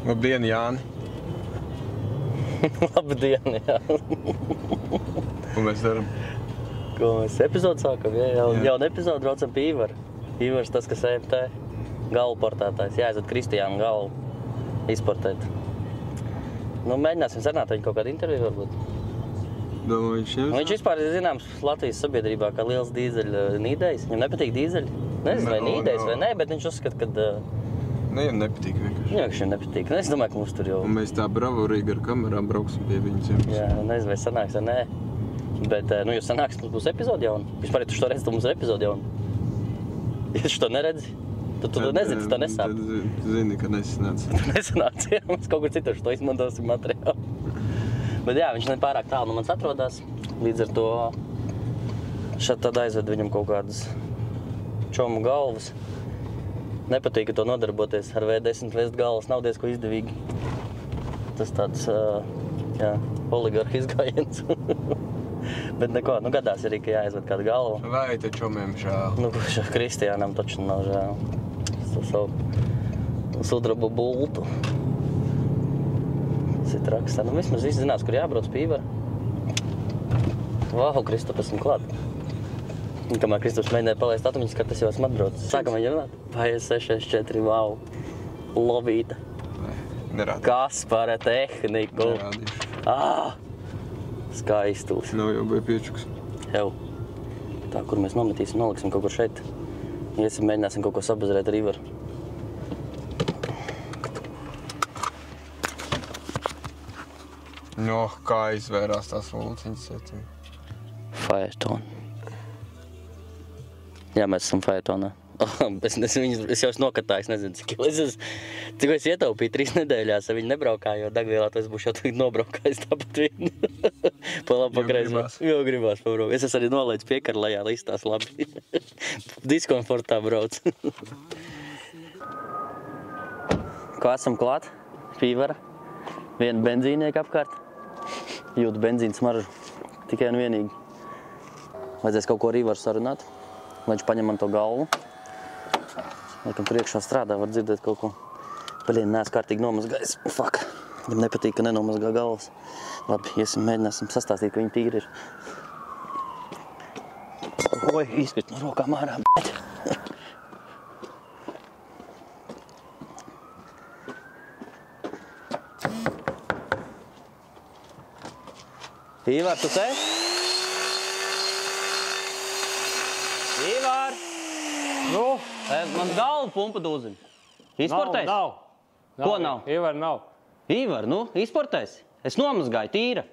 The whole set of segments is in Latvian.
Labdien, Jāni. Labdien, jā. Ko mēs darām? Ko mēs epizodu sākam, jā. Jaunu epizodu braucam pie Ivara. Ivars tas, kas EMT galvu portētājs. Jāaizved Kristiānu galvu izportēt. Nu, mēģināsim sarunāt viņu kaut kādu interviju varbūt. Domāju, viņš jau Viņš vispār ir zināms Latvijas sabiedrībā kā liels dīzeļa nīdējs. Viņam nepatīk dīzeļi. Nezinu, vai nīdējs vai nē, bet viņš uzskata, ka... Viņam nepatīk vienkārši. Jā, ka viņam nepatīk. Es domāju, ka mums tur jau... Un mēs tā bravurīgi ar kamerām brauksim pie viņu ciemas. Jā, nezinu, vai sanāks vai nē. Bet, nu, jūs sanāks, mums būs epizode jauna. Vispār, ja tu šo redzi, tad mums ir epizode jauna. Ja tu šo neredzi, tad tu nezini, tu tā nesāp. Tad zini, ka nesanāca. Nesanāca, jā. Mēs kaut kur citur šo izmantosim materiālu. Bet jā, viņš nepārāk tālu no manis atrodas. Līdz ar to šeit tad aizved viņam kaut kādas čomu galvas. Nepatīk to nodarboties ar V10 vest galvas, nav diezko izdevīgi. Tas tāds, jā, oligarha izgājiens. Bet neko, nu gadās arī, ka jāaizved kādu galvu. Vai te čomiem žēl? Nu, Kristiānam taču nav žēl. Tas savu sudrabu bultu. Tas ir traks. Nu, vismaz visi zinās, kur jābrauc pie Ivara. Vau, Kristop, esmu klāt. Un kamēr Kristops mēģināja palaist atomiņas, ka tas jau esmu atbraucis. Sākam viņu runāt. Vai 664, vau. Lovīta. Nerādīšu. Kaspara tehniku. Nerādīšu. Skaistulis. Nav jau bija piečuks. Jau. Tā, kur mēs nometīsim, noliksim kaut kur šeit. Iesim, mēģināsim kaut ko sabazrēt ar Ivaru. No, kā izvērās tās lūciņas. Faeton. Jā, mēs esam Faetonā. Es jau esmu nokatājis, nezinu, cik es ietaupīju 3 nedēļās, ja viņi nebraukāja, jo degvielā to es būšu jau tagad nobraukājis tāpat vien. Pa labi pagreizumā. Jo gribās pabraukt. Es esmu arī nolaids piekar lejā, lai izstās labi. Diskomfortā brauc. Ko esam klāt? Pie Ivara. Viena benzīnieka apkārt. Jūtu benzīnu smaržu. Tikai un vienīgi. Vajadzēs kaut ko ar Ivaru sarunāt. Lai viņš paņem man to galvu. Laikam priekšā strādā, var dzirdēt kaut ko. Paļien, neesmu kārtīgi nomazgājis. Fuck. Viņam nepatīk, ka nenomazgā galvas. Labi, iesim, mēģināsim sastāstīt, ka viņi tīri ir. Oi, izkrīt no rokām ārā, bet. Ivar, tu te? Ivar! Nu? Man galva pumpa dūziņ. Izportēs? Nav. Ko nav? Ivar nav. Ivar, nu, izportēs. Es nomazgāju, tīra.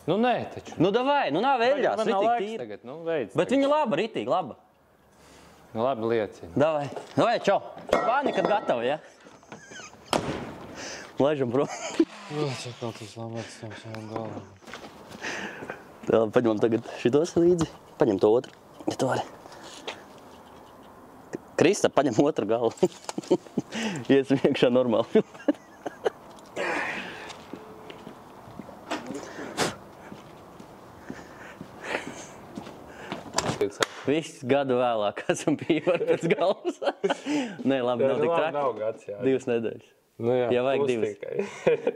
Nu, nē, taču. Nu, davai, nu nav vēļās, Man nav ritīgi laiks tīra. tagad, nu, veids. Bet viņa laba, ritīgi laba. Nu, labi liecina. Davai, davai, čau. Vāni, kad gatavi, ja? Laižam prom. Cik kaut tas labāks tam savām galvām. Paņemam tagad šitos līdzi. Paņem to otru. Ja tu vari. Krista, paņem otru galvu. Iesim iekšā normāli. Viss gadu vēlāk esam pie Ivara pēc galvas. Nē, labi, nav tik traki. Nav gads, jā. 2 nedēļas. Nu jā, Ja vajag plus 2. tikai.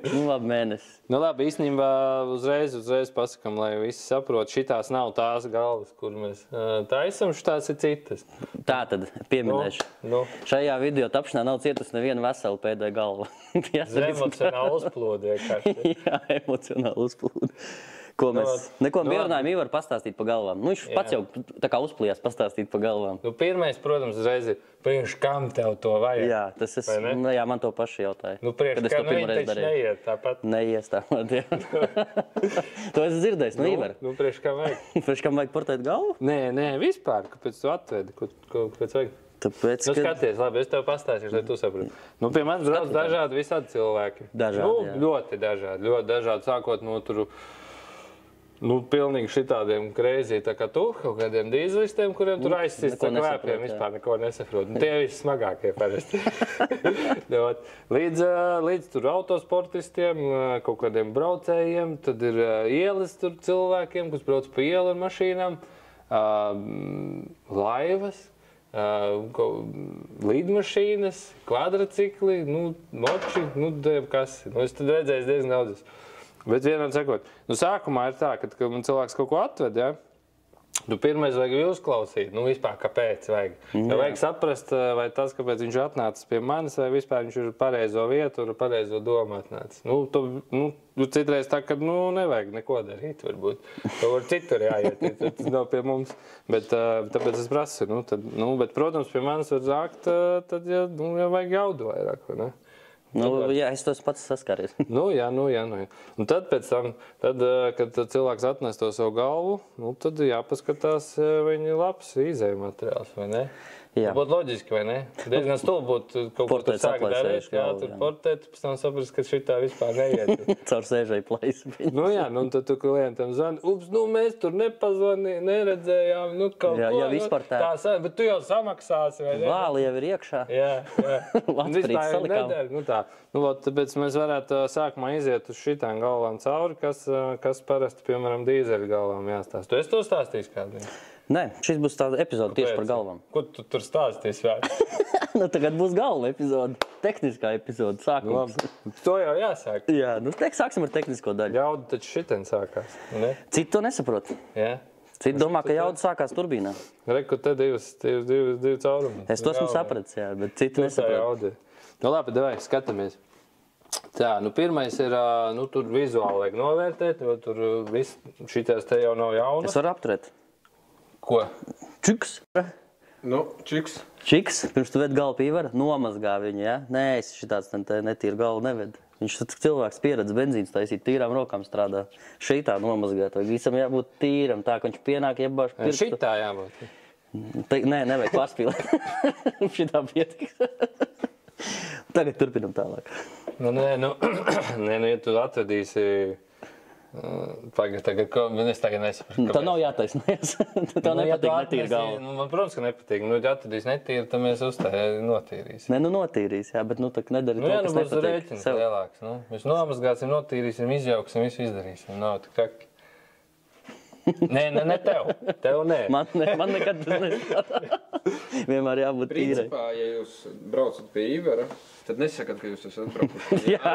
Nu, labi, mēnesis. Nu labi, īstenībā uzreiz pasakam, lai visi saprot, šitās nav tās galvas, kur mēs taisam, šitās ir citas. Tā tad pieminēšu. Nu. Šajā video tapšanā nav cietusi neviena vesela pēdējā galva. Emocionāli uzplūdi vienkārši. Jā, emocionāli uzplūdi. Ko mēs neko pierunājam, Ivar pastāstīt pa galvām. Nu, viņš pats jau tā kā uzplījās pastāstīt pa galvām. Nu, pirmais, protams, uzreiz ir, priekš kam tev to vajag? Jā, tas es, nu, jā, man to paši jautāja. Nu, priekš kam viņi taču neiet tāpat. Neies tāpat, jā. To es dzirdējis, nu, Ivar. Nu, priekš kam vajag? Priekš kam vajag portēt galvu? Nē, vispār, kāpēc tu atvedi, kāpēc vajag? Tāpēc, Nu, skaties, labi, es tev pastāstīšu, lai tu saproti. Nu, pie manis brauc dažādi visādi cilvēki. Dažādi, jā. Nu, ļoti dažādi, sākot no tur, nu, pilnīgi šitādiem crazy, tā kā tu, kaut kādiem dīzelistiem, kuriem tur aizsist ar kvēpiem, vispār neko nesaprot. Nu, tie visi smagākie parasti. Līdz tur autosportistiem, kaut kādiem braucējiem, tad ir ielas tur cilvēkiem, kas brauc pa ielu ar mašīnām, laivas, līdmašīnas, kvadracikli, moči, kas. Es tad redzēju diezgan daudz. Bet vienam sakot, sākumā ir tā, kad man cilvēks kaut ko atved, ja? Pirmais vajag uzklausīt, vispār kāpēc vajag. Vajag saprast, vai tas, kāpēc viņš atnācis pie manis, vai vispār viņš ir pareizo vietu un pareizo domu atnācis. Citreiz tā, ka nevajag neko darīt, varbūt. To var citur jāiet, tas nav pie mums. Bet tāpēc es prasu, bet, protams, pie manis var zākt, tad vajag jaudu vairāk, vai ne? Jā, es tos pats saskaries. Jā. Un tad pēc tam, kad cilvēks atnes to savu galvu, tad jāpaskatās, vai viņi ir labs izēju materiāls, vai ne? Jā. Būtu loģiski, vai ne? Diezgan stulbi būtu kaut ko tur sāk darīt, tur portēt, pēc tam saprast, ka šitā vispār neiet. Caur sēžai plaisu. Tad tu klientam zvani, mēs tur neredzējām, kaut ko. Jā, vispār tā. Bet tu jau samaksāsi, vai ne? Vāli jau ir iekšā. Jā. Latvijas salikām. Tāpēc mēs varētu sākumā iziet uz šitām galvām cauri, kas parasti, piemēram, dīzeļu galvām jāstāst. Tu esi to stāstījis kādiem? Nē, šis būs tāda epizode tieši par galvām. Ko tu tur stāstīsi vēl? Tagad būs galva epizode, tehniskā epizode, sākums. To jau jāsāk. Jā, sāksim ar tehnisko daļu. Jauda taču šitien sākās, ne? Citi to nesaprot. Jā. Citi domā, ka jauda sākās turbīnā. Reku, te divi caurumi. Es to esmu sapratis, jā, bet citi nesaprot. Labi, davai, skatāmies. Tā, pirmais ir, tur vizuāli vajag novērtēt, jo tur viss šitās te jau nav jaunas. Es varu apturēt. Ko? Čiks. Čiks. Čiks, pirms tu ved galvu pīvara, nomazgā viņu, ja? Nē, es šitāds netīru galvu neved. Viņš cilvēks pieredz benzīns taisīt, tīrām rokām strādā. Šitā nomazgāt, vajag visam jābūt tīram, tā, ka viņš pienāk iebāž pirkstu. Šitā jābūt? Nē, nevajag pārspīlēt. Šitā pietiks. Tagad turpinam tālāk. Ja tu atvedīsi... Tagad, es tagad nesaprastu. Tā nav jātaisnēs. Tev nepatīk netīra galva. Man, protams, ka nepatīk. Ja atvedīs netīra, tad mēs notīrīsim. Notīrīs, jā, bet tak nedari to, kas būs nepatīk. Rēķins lielāks. Mēs nomazgāsim, notīrīsim, izjauksim, visu izdarīsim. Nav tik traki. Nē, tev. Tev nē. Man nekad tas nestrādā. Vienmēr jābūt tīrai. Principā, ja jūs braucat pie Ivera, tad nesakat, ka jūs esat atbraukuši. Jā.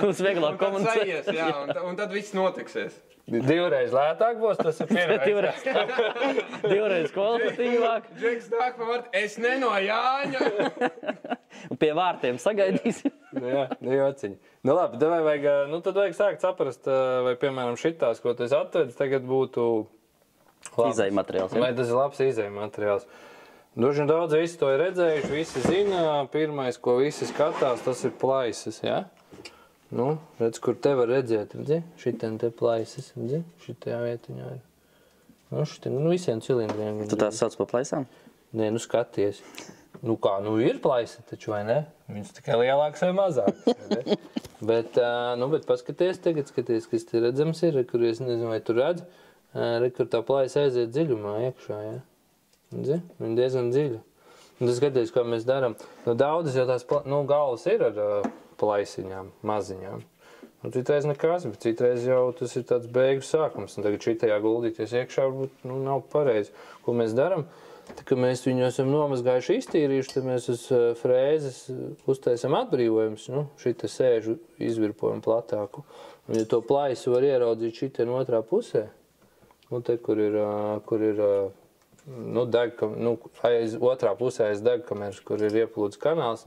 Mums vieglāk komunicēt. Jā, un tad viss notiksies. Divreiz lētāk būs, tas ir pirmais. Divreiz kvalitatīvāk. Džeks nāk pa vārtu, es ne no Jāņa. Un pie vārtiem sagaidīsim. Jā, jociņi. Labi, tad vajag sākt saprast, vai, piemēram, šitās, ko tu esi atvedis, tagad būtu labs. Izēja materiāls, jā? Vai tas ir labs izēja materiāls. Droši vien daudz visi to ir redzējuši, visi zina, pirmais, ko visi skatās, tas ir plaisas, jā? Redz, kur te var redzēt, redzi? Šitien te plaisas, redzi? Šitajā vietiņā ir. Visiem cilindriem. Tu tās sauc pa plaisām? Nē, skaties. Ir plaisa taču, vai ne? Viņas tikai lielāks vai mazāks. Bet paskaties tagad, kas te redzams ir, kur es nezinu, vai tu redz, kur tā plaisa aiziet dziļumā iekšā, jā. Viņa diezgan dziļa. Un tas skaties, ko mēs daram. Daudzas jau tās galvas ir ar plaisiņām, maziņām. Citreiz nekas, bet citreiz jau tas ir tāds beigu sākums. Un tagad šitajā guldīties iekšā varbūt nav pareizi. Ko mēs daram? Tā kā mēs viņu esam nomazgājuši, iztīrījuši, tad mēs uz frēzes uztaisam atbrīvojumus. Šita sēžu izvirpojam platāku. Un ja to plaisu var ieraudzīt šitien otrā pusē, te, kur ir otrā pusē aiz degkameras, kur ir ieplūdes kanāls,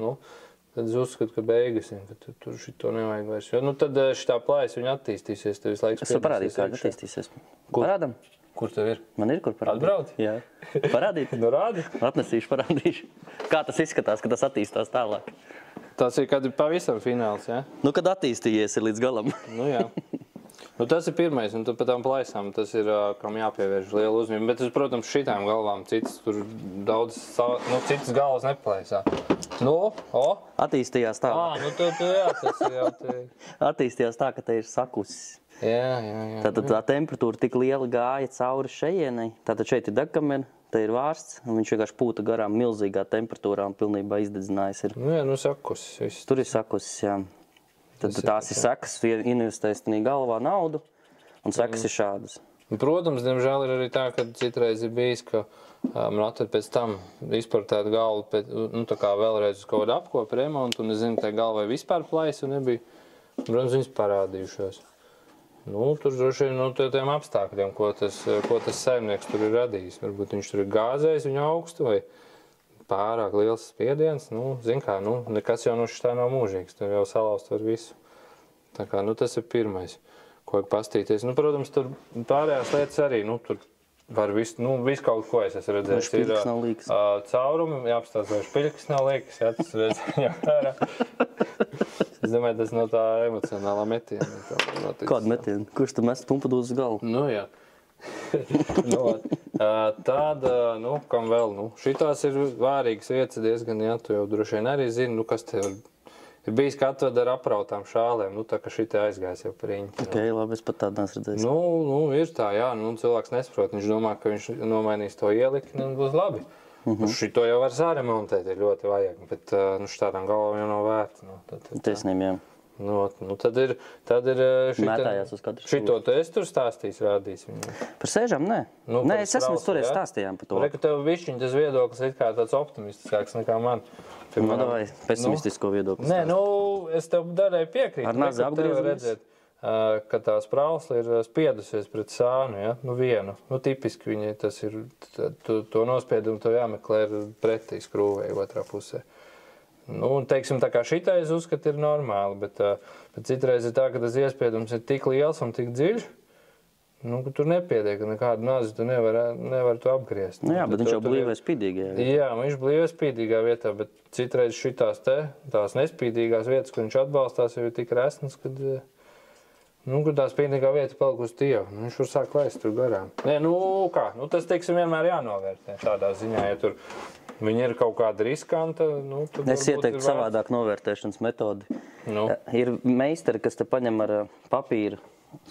tad es uzskatu, ka beigas, ka tur šito nevajag vairs. Tad šitā plaisa viņa attīstīsies, tev visu laiku spiedīsies. Es varu parādīt, kā attīstīsies. Parādam? Kur tev ir? Man ir kur parādīt. Atbrauc? Jā. Parādīt? Rādi? Atnesīšu, parādīšu. Kā tas izskatās, kad tas attīstās tālāk? Tas ir, kad ir pavisam fināls, jā? Kad attīstījies ir līdz galam. Jā. Tas ir pirmais, un tad par tām plaisām tas ir, kam jāpievērš liela uzmanība. Bet, protams, šitām galvām citas tur daudz, citas galvas neplaisā. Attīstījās tā. Tas ir jau te. Attīstījās tā, ka te ir sakusis. Jā. Tātad tā temperatūra tik liela gāja cauri šejienai. Tātad šeit ir degkamera, te ir vārsts, un viņš vienkārši pūta garām milzīgā temperatūrā un pilnībā izdedzinājis ir. Sakusis viss. Tur ir sakusis, jā. Tad tās ir sekas, investēs tenī galvā naudu, un sekas ir šādas. Protams, diemžēl ir arī tā, ka citreiz ir bijis, ka man atved pēc tam izportēt galvu, tā kā vēlreiz uz kaut kādu apkopu remontu, un es zinu, ka tai galvai vispār plaisa nebija. Protams, viņas parādījušās. Tur droši vien tiem apstākļiem, ko tas saimnieks tur ir radījis. Varbūt viņš tur ir gāzējis viņu augstu vai pārāk liels spiediens. Zin kā, nekas jau šitā nav mūžīgs, tur jau salauzt var visu. Tā kā, tas ir pirmais, ko vajag pastīties. Protams, tur pārējās lietas arī, tur var visu kaut ko es esmu redzējis. Špiļkas nav līkas. Caurumi, jāapstāsta, vai špiļkas nav līkas, jā, tas redzēju ārā. Es domāju, tas no tā emocionālā metiena. Kādu metienu? Kurš tu mest pumpadūs uz galvu? Jā. Tāda, kam vēl, šitās ir vārīgas vietas diezgan, jā, tu jau droši vien arī zini, kas te ir bijis, ka atved ar aprautām šālēm, tā ka šitie aizgājis jau par riņķi. Ok, labi, es pat tādu neesmu redzējis. Ir tā, jā, cilvēks nesaprot, viņš domā, ka viņš nomainīs to ielikni un būs labi. Šito jau var sāremontēt, ir ļoti vajag, bet šitādām galvām jau nav vērts. Tiesnība, jā. Tad ir Mētājās uz katru šito tu esi tur stāstījis, rādījis viņu. Par sēžam, nē. Nē, es esmu toreiz stāstījām par to. Reku tev višķiņ tas viedoklis ir kā tāds optimistiskāks nekā man. Vai pesimistisko viedoklis. Nē, es tev daļai piekrītu. Ar nāzi apgriezamies? Ka tā sprausla ir spiedusies pret sānu, ja? Vienu. Tipiski viņi tas ir, to nospiedumu tev jāmeklē pretī skrūvēju otrā pusē. Teiksim, tā kā šitais uzskat ir normāli, bet citreiz ir tā, ka tas iespiedums ir tik liels un tik dziļš, ka tur nepietiek, ka nekādu nāzi tu nevar to apgriezt. Jā, bet viņš jau blīvē spīdīgajā vietā. Jā, viņš blīvē spīdīgā vietā, bet citreiz šitās tās nespīdīgās vietas, kur viņš atbalstās, jau ir tik resnas, kad tā spīdīgā vieta palikusi tieva. Viņš var sāk laist tur garām. Nē, tas, teiksim, vienmēr jānovērtē tādā ziņā, ja tur viņi ir kaut kāda riskanta. Es ieteiktu savādāk novērtēšanas metodi. Ir meistari, kas te paņem ar papīru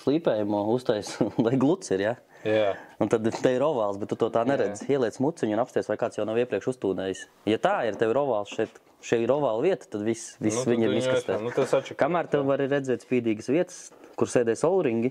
slīpējumu, uztais, lai gluts ir, ja? Jā. Un tad te ir ovāls, bet tu to tā neredzi. Ieliec muciņu un apsties, vai kāds jau nav iepriekš uztūnējis. Ja tā ir, tev ir ovāls šeit ir ovāla vieta, tad viss viņi ir izkastē. Kamēr tev var redzēt spīdīgas vietas, kur sēdē solringi,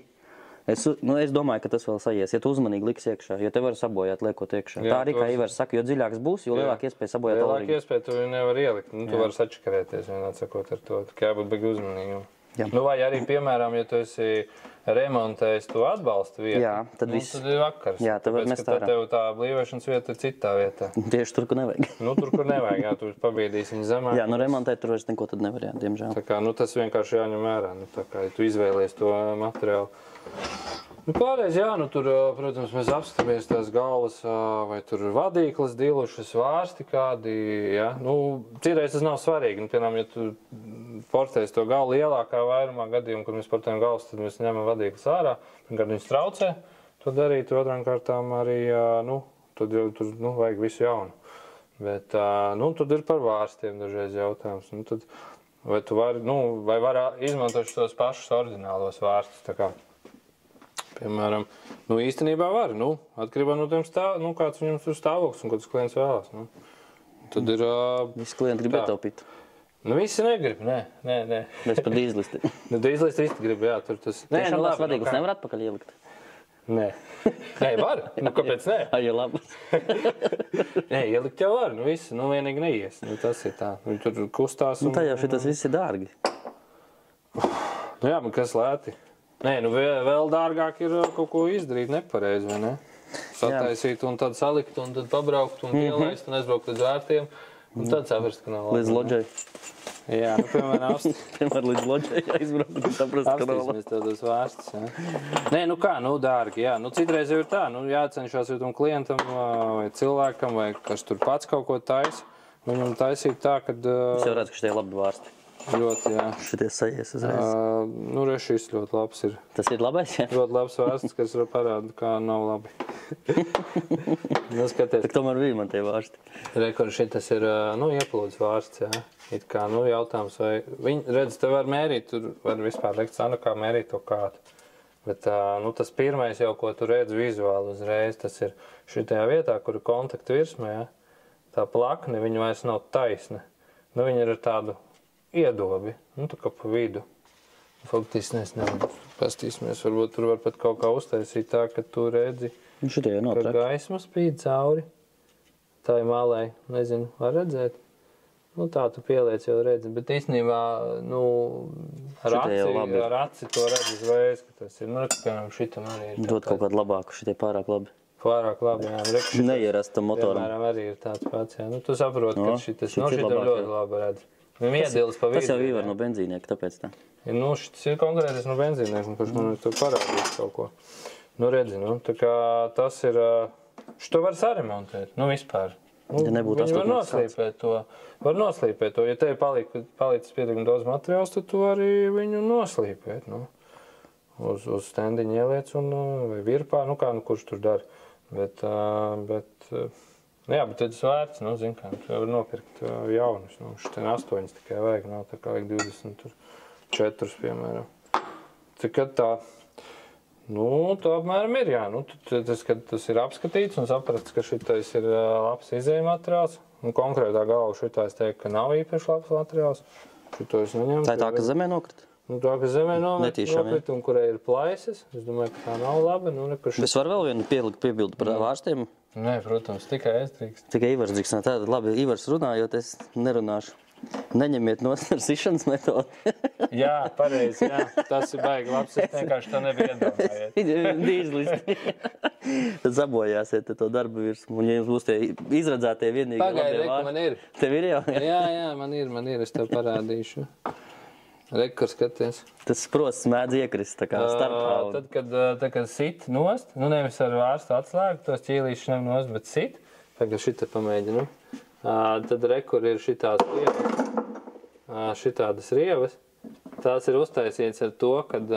es domāju, ka tas vēl sajies, ja tu uzmanīgi liks iekšā, jo te var sabojāt liekot iekšā. Tā arī, kā Ivars saka, jo dziļāks būs, jo lielāk iespēja sabojāt solringi. Lielāk iespēja tu nevar ielikt, tu vari sačakarēties vienā sakot ar to, ka jābūt begi uzmanīgam. Vai arī, piemēram, ja tu esi remontējis to atbalstu vietu, tad ir vakars. Jā, tad var mest ārā. Tāpēc, ka tev tā blīvēšanas vieta ir citā vietā. Tieši tur, kur nevajag. Tur, kur nevajag, jā, tu pabīdīsi viņu zemāk. Jā, remontēt tur vairs neko tad nevar, jā, diemžēl. Tā kā, tas vienkārši jāņem vērā, tā kā, ja tu izvēlies to materiālu. Pārreiz, jā, tur, protams, mēs apskatāmies tās galvas, vai tur vadīklas dilušas, vārsti kādi, jā. Citreiz tas nav svarīgi, piemēram, ja tu portēsi to galvu lielākā vairumā gadījumu, kad mēs portējam galvas, tad mēs ņemam vadīklas ārā, pirmkārt viņas traucē, to darīt, otrām kārtām arī, tad jau tur, vajag visu jaunu. Bet, tad ir par vārstiem dažreiz jautājums, tad, vai tu vari, vai vari izmantot tos pašus oriģinālos vārstus, tā kā. Piemēram, īstenībā var, atkarībā no tiem kāds viņam tur stāvoklis un kāds klients vēlās. Tad ir... Visi klienti grib ietaupīt. Visi negrib, nē. Es par dīzlisti. Dīzlisti visi grib, jā, tur tas... Tiešām tās vadīgas nevar atpakaļ ielikt? Nē, var. Kāpēc nē? Ja labas. Nē, ielikt jau var, visi, vienīgi neies. Tas ir tā, viņi tur kustās un... Tā jau šitas viss ir dārgi. Jā, bet kas lēti? Nē, vēl dārgāk ir kaut ko izdarīt nepareizi, vai ne? Sataisīt un tad salikt un tad pabraukt un pielaist un aizbraukt līdz vērtiem. Un tad saprast, ka nav labi. Līdz loģai. Jā, piemēram, Piemēram, līdz loģai aizbraukt un saprast, ka nav labi. Apstīsimies tādos vērstus, jā. Nē, dārgi, jā. Citreiz jau ir tā, jācenšās jau tam klientam vai cilvēkam, vai kas tur pats kaut ko taisa. Viņam taisīt tā, kad... Es jau redzu, ka šitie labi vārsti. Ļoti, jā. Šitie sajies uzreiz. Šis ļoti labs ir. Tas ir labais, jā? Ļoti labs vārsts, kas parāda, kā nav labi. Skaties. Tak tomēr bija man tie vārsti. Rekords šitas ir, ieplūdes vārsts, jā. It kā, jautājums, vai... Viņi, redz, te var mērīt, tur var vispār likt cenu, kā mērīt to kādu. Bet, tas pirmais jau, ko tu redz vizuāli uzreiz, tas ir šitajā vietā, kur ir kontakta virsma, jā. Tā plakne, viņa vairs nav taisna. Viņa ir tādu iedobi, tā kā pa vidu. Faktiski nevaru. Pastīsimies, varbūt tur var pat kaut kā uztaisīt tā, ka tu redzi, Šitie jau nav ka traki. gaisma spīd cauri. Tā ir malai, nezinu, var redzēt. Nu, tā tu pieliec jau redzi, bet īstenībā, nu, ar aci to redz uzreiz, ka tas ir, nu, piemēram, šitam arī ir. Dot kaut kādu labāku, šitie pārāk labi. Pārāk labi, jā. Neierasta motoram. Piemēram, arī ir tāds pats, jā. Nu, tu saproti, ka šitas, nu, šitam ļoti labi redz. Viņam iedils pa vidu. Tas jau Ivar no benzīnieka, tāpēc tā. Ja, nu, šitas ir konkrētais no benzīnieka, kurš man tur parādīs kaut ko. Nu, redzi, nu, tā kā tas ir, šito var saremontēt, nu, vispār. Nu, Ja nebūtu viņi var noslīpēt to. Ja tev palicis pietiekami daudz materiāls, tad tu arī viņu noslīpēt, nu. Uz standiņu ieliec un, vai virpā, nu, kā, nu, kurš tur dara. Bet jā, bet tad svērts, nu, zin kā, tu var nopirkt jaunus, nu, šitien 8 tikai vajag, nav tā kā vajag 24, piemēram. Tikad tā, nu, tā apmēram ir, jā, nu, kad tas ir apskatīts un saprasts, ka šitais ir labs izēja materiāls, un konkrētā galva šitais teik, ka nav īpaši labs materiāls, šito es neņemu. Tā ir tā, ka zemē nokrita? Nu, tā, ka zemē Netīšām, nokrit, un kurai ir plaisas, es domāju, ka tā nav laba, nu, nekur Es varu vēl vienu piebildu par vārstiem? Nē, protams, tikai es drīkst. Tikai Ivars drīkst. Tātad, labi, Ivars runājot, es nerunāšu. Neņemiet nost ar sišanas metodi. Jā, pareizi, jā. Tas ir baigi labs, es vienkārši to nebiju iedomājies. Dīzlisti. Tad sabojāsiet to darbu virsmu. Un ja jums būs tie izradzētie vienīgi Pagaidi, man ir. Tev ir jau? Jā, man ir, es tev parādīšu. Rekor skaties. Tas sprosts mēdz iekrist tā kā starpā. Tad, kad sit nost, nu nevis ar vārstu atslēgu, tos ķīlīšus nev nost, bet sit. Tagad šita pamēģinu. Tad rekur ir šitādas rievas. Tās ir uztaisīts ar to, kad,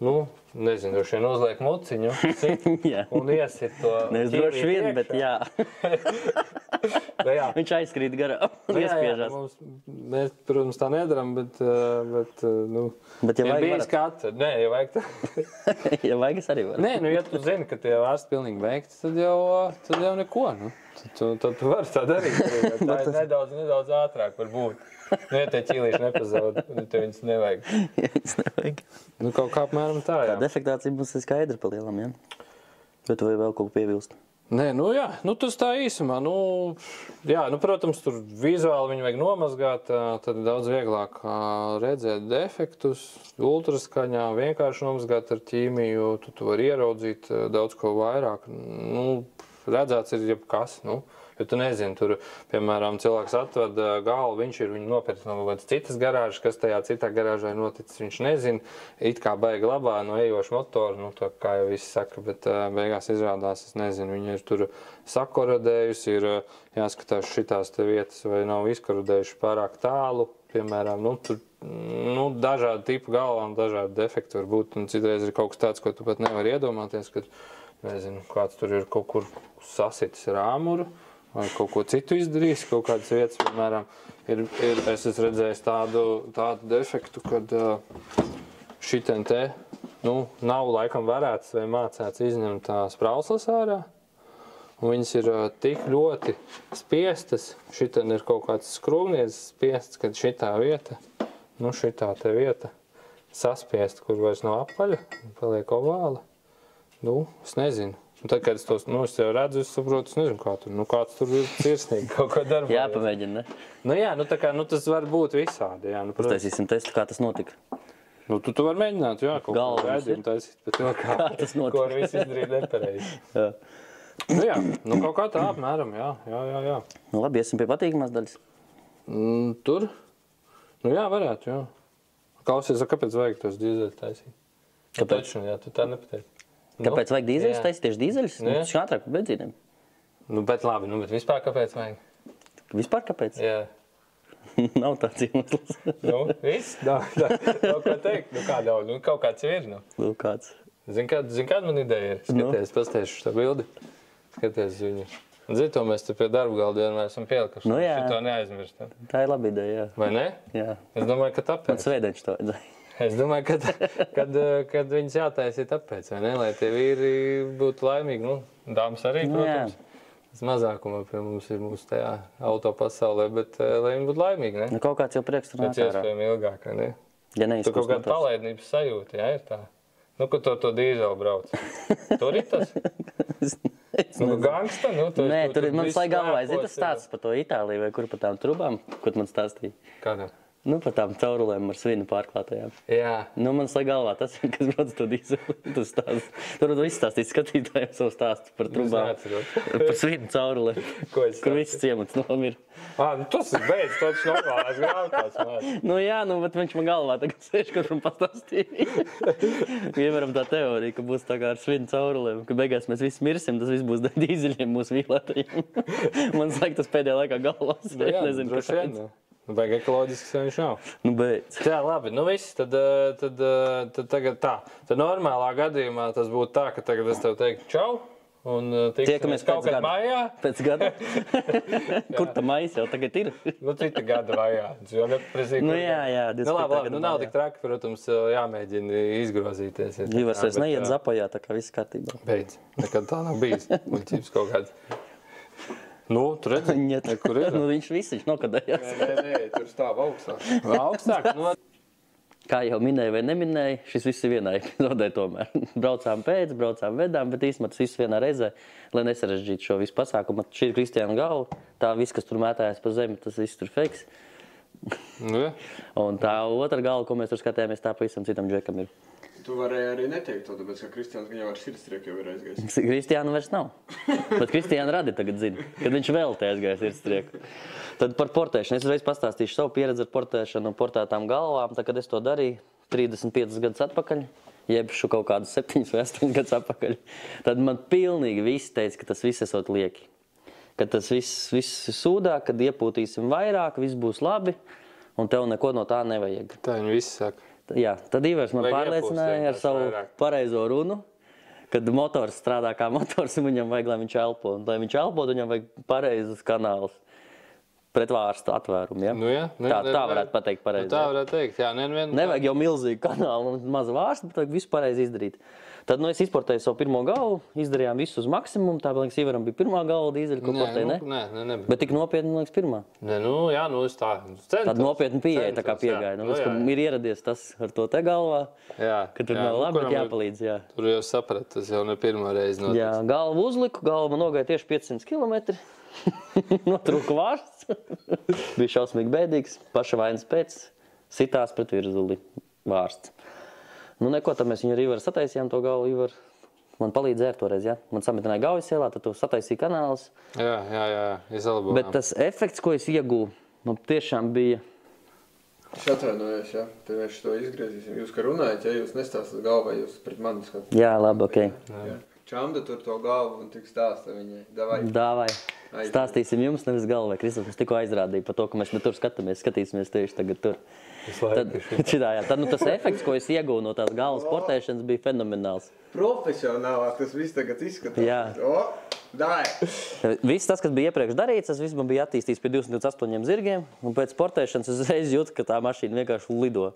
nu, nezinu, droši vien uzliek muciņu, sit un iesit to Nevis droši vien, bet jā. Jā. Viņš aizkrīt garām un iespiežās. Mēs, protams, tā nedaram, bet nu, Bet ja ir vajag, bijis katra. Nē, ja vajag tā. Ja vajag, es arī varu. Nē, nu, ja tu zini, ka tie vārsti pilnīgi veikti, tad jau neko, nu. Tad tu vari tā darīt. Tā ir nedaudz ātrāk var būt. Nu, ja tie ķīlīši nepazaud, tad viņas nevajag. Ja viņas nevajag. Nu, kaut kā apmēram tā, jā. Tā defektācija mums ir skaidra pa lielam, jā? Bet vai vēl kaut ko piebilst? Nē, nu jā, nu tas tā īsumā, nu, jā, nu, protams, tur vizuāli viņu vajag nomazgāt, tad daudz vieglāk redzēt defektus, ultraskaņā, vienkārši nomazgāt ar ķīmiju, tu vari ieraudzīt daudz ko vairāk, nu, redzēts ir jebkas, nu, jo tu nezini, tur, piemēram, cilvēks atved galvu, viņš ir viņu nopircis no kaut kādas citas garāžas, kas tajā citā garāžā ir noticis, viņš nezina, it kā baigi labā no ejoša motora, nu, to kā jau visi saka, bet beigās izrādās, es nezinu, viņi ir tur sakorodējusi, ir jāskatās šitās te vietas, vai nav izkorodējuši pārāk tālu, piemēram, nu, tur, nu, dažādi tipu galvām, dažādi defekti var būt, un citreiz ir kaut kas tāds, ko tu pat nevar iedomāties, kad, nezinu, kāds tur ir kaut kur sasitis ar āmuru, vai kaut ko citu izdarījis, kaut kādas vietas, piemēram, es esmu redzējis tādu defektu, kad šitien te, nu, nav laikam varēts vai mācēts izņemt tās prauslas ārā, un viņas ir tik ļoti spiestas, šitien ir kaut kāds skrūvniecis spiests, kad šitā vieta, nu, šitā te vieta saspiest, kur vairs nav apaļa, paliek ovāla, nu, es nezinu. Un tad, kad es tos, nu, es jau redzu, es saprotu, es nezinu, kā tur, nu, kāds tur ir sirsnīgi kaut ko darbojas. Jāpamēģina, ne? Nu, jā, nu, tā kā, nu, tas var būt visādi, jā, nu, protams. Uztaisīsim testu, kā tas notika. Nu, tu vari mēģināt, jā, kaut Galva ko mums ir. raidījumu taisīt, bet to kā tas notika? ko ar visu izdarīt nepareizi. Jā. Nu, jā, nu, kaut kā tā apmēram, jā. Nu, labi, iesim pie patīkamās daļas. Tur? Nu, jā, varētu, jā. Klausies, kāpēc vajag tos dīzeļus taisīt? Kāpēc? Jā, tu tā nepateici. Kāpēc vajag dīzeļus taisīt? Tieši dīzeļus? Nu, Jā. tas ir ātrāk par benzīniem. Nu, bet labi, nu, bet vispār kāpēc vajag? Vispār kāpēc? Jā. Nav tāds iemesls. Nu, viss? Nav ko teikt. Nu, kā daudz? Nu, kaut kāds ir, nu. Nu, kāds? Zini, kāda man ideja ir? Skaties, pastāšu šo bildi. Skaties viņu. Un zini, to mēs te pie darba galda vienmēr esam pielikuši. Nu, jā. Šito neaizmirstam. Tā ir laba ideja, jā. Vai ne? Jā. Es domāju, ka Man tāpēc. svētdienas to vajadzēja. Es domāju, kad viņas jātaisa tāpēc, vai ne? Lai tie vīri būtu laimīgi. Nu, dāmas arī, Nu, jā. protams. Tas mazākumā pie mums ir mūsu tajā auto pasaulē, bet lai viņi būtu laimīgi, ne? Nu, kaut kāds jau prieks tur Pēc nāk ārā. iespējami ilgāk, vai ne? Ja Tu kaut kāda palaidnības sajūta, jā, ir tā? Nu, ka to dīzeli brauc. Tur ir tas? Nu, gangsta, nu, Nē, tur man slēg galvā, zini, tas stāsts par to Itāliju vai kur par tām trubām, ko tu man stāstīji? Kādā? Nu, par tām caurulēm ar svinu pārklātajām. Jā. Nu, man slēg galvā tas, kas brauc to dīzeli. Tas stāsts. Tur var izstāstīt skatītājiem savu stāstu par trubām. Par svinu caurulēm. Kur viss ciemats nomir. Nu tas ir beidz, tas normālais grāmatās. Nu jā, nu, bet viņš man galvā tagad sēž, kur man pastāstīja. Ievaram tā teorija, ka būs tā kā ar svinu caurulēm, ka beigās mēs visi mirsim, tas viss būs dīzeļiem mūsu vīlētajiem. Man slēg tas pēdējā laikā galvā sēž, nezinu, kāpēc. Baigi ekoloģisks viņš nav. Nu, beidz. Jā, labi, nu viss, tad tagad tā. Tad normālā gadījumā tas būtu tā, ka tagad es tev teiktu čau, un tiksimies kaut kad maijā. Pēc gada? Kur tā maijas jau tagad ir? Nu, cita gada maijā. Nu, jā, nu, labi, nu nav tik traki, protams, jāmēģina izgrozīties. Ivars vairs neiet zapojā, tā kā viss kārtībā. Beidz, nekad tā nav bijis. Muļķības kaut kāds. Nu, tu redzi, kur ir? Nu, viņš nokadējās. Nē, tur stāv augstāk. Augstāk? Nu, kā jau minēju vai neminēju, šis viss ir vienā epizodē tomēr. Braucām vedām, bet īstenībā tas viss vienā reizē, lai nesarežģītu šo visu pasākumu. Šī ir Kristiāna galva, tā viss, kas tur mētājās pa zemi, tas viss tur feiks. Nu, jā. Un tā otra galva, ko mēs tur skatījāmies, tā pavisam citam džekam ir. Tu varēji arī neteikt to, tāpēc, ka Kristiāns viņam ar sirdstrieku jau ir aizgājis. Kristiāna vairs nav. Bet Kristiāna Radi tagad zina, kad viņš vēl te aizgājis sirdstrieku. Tad par portēšanu. Es uzreiz pastāstīšu savu pieredzi ar portēšanu un portētām galvām. Tā, kad es to darīju 35 gadus atpakaļ, jeb kaut kādus 7 vai 8 gadus atpakaļ, tad man pilnīgi visi teica, ka tas viss esot lieki. Ka tas viss sūdā, kad iepūtīsim vairāk, viss būs labi, un tev neko no tā nevajag. Tā viņi visi saka. Jā, tad Ivars man pārliecināja ar savu pareizo runu, kad motors strādā kā motors, un viņam vajag, lai viņš elpo. Un, lai viņš elpot, viņam vajag pareizus kanālus pret vārstu atvērumu. Ja? Nu, jā. Tā varētu pateikt pareizi. Nu, tā varētu teikt, jā. Nevajag jau milzīgu kanālu un mazu vārstu, bet vajag visu pareizi izdarīt. Tad es izportēju savu pirmo galvu, izdarījām visu uz maksimumu. Tā, liekas, Ivaram bija pirmā galva dīzeļa, ko portēja, ne? Nē. Bet tik nopietni, liekas, pirmā. Nē, nu, jā, nu, es tā centos. Tad nopietni pieeja, tā kā piegāja. Nu, ir ieradies tas ar to te galvā, ka tur nav labi, bet jāpalīdz, jā. Tur jau saprat, tas jau ne pirmā reize notiks. Jā, galvu uzliku, galva man nogāja tieši 500 kilometri. Notrūka vārsts. Bija šausmīgi bēdīgs, paša vainas pēc, sitās pret virzuli vārsts. Nu, neko, tad mēs viņu ar Ivaru sataisījām to galvu. Ivar man palīdzēja toreiz, jā. Man sametināja Gaujas ielā, tad tu sataisīji kanālus. Jā, izalabojām. Bet tas efekts, ko es iegūvu, man tiešām bija... Es atvainojos, jā. Tad mēs to izgriezīsim. Jūs, ka runājat, ja jūs nestāstat galvā, jūs pret mani skatāt. Jā, labi, okei. Jā. Čamda tur to galvu un tik stāsta viņai. Davai. Stāstīsim jums, nevis galvai. Kristofs mums tikko aizrādīja par to, ka mēs ne tur skatīsimies tieši tagad tur. Tad tas efekts, ko es iegūvu no tās galvas portēšanas, bija fenomenāls. Profesionālāk tas viss tagad izskatās. Jā. Davai! Viss tas, kas bija iepriekš darīts, tas viss man bija attīstīts pie 228 zirgiem, un pēc portēšanas es uzreiz jūtu, ka tā mašīna vienkārši lido.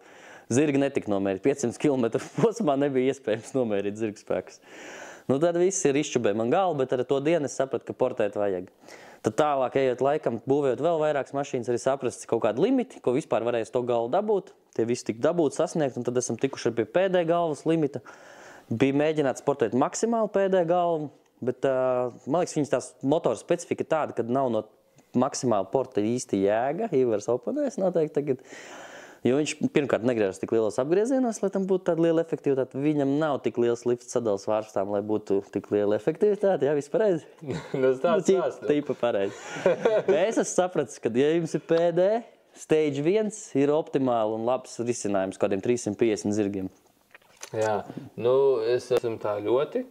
Zirgi netika nomērīt. 500 km posmā nebija iespējams nomērīt zirgu spēkus. Nu, tad viss ir izčubē man galvu, bet ar to dienu es sapratu, ka portēt vajag. Tad tālāk, ejot laikam, būvējot vēl vairākas mašīnas, arī saprast kaut kādu limiti, ko vispār varēs to galvu dabūt. Tie visi tika dabūt, sasniegt, un tad esam tikuši pie PD galvas limita. Bija mēģināts portēt maksimāli PD galvu, bet, man liekas, viņas tās motora specifika ir tāda, kad nav no maksimāli porta īsti jēga. Ivars oponēs noteikti tagad. Jo viņš pirmkārt negriežas tik lielos apgriezienos, lai tam būtu tāda liela efektivitāte. Viņam nav tik liels lifts sadals vārstām, lai būtu tik liela efektivitāte. Jā, viss pareizi? Nu, stāsts. Tīpa pareizi. Es esmu sapratis, ka, ja jums ir PD, stage 1 ir optimāli un labs risinājums kādiem 350 zirgiem. Jā, nu, es esmu tā ļoti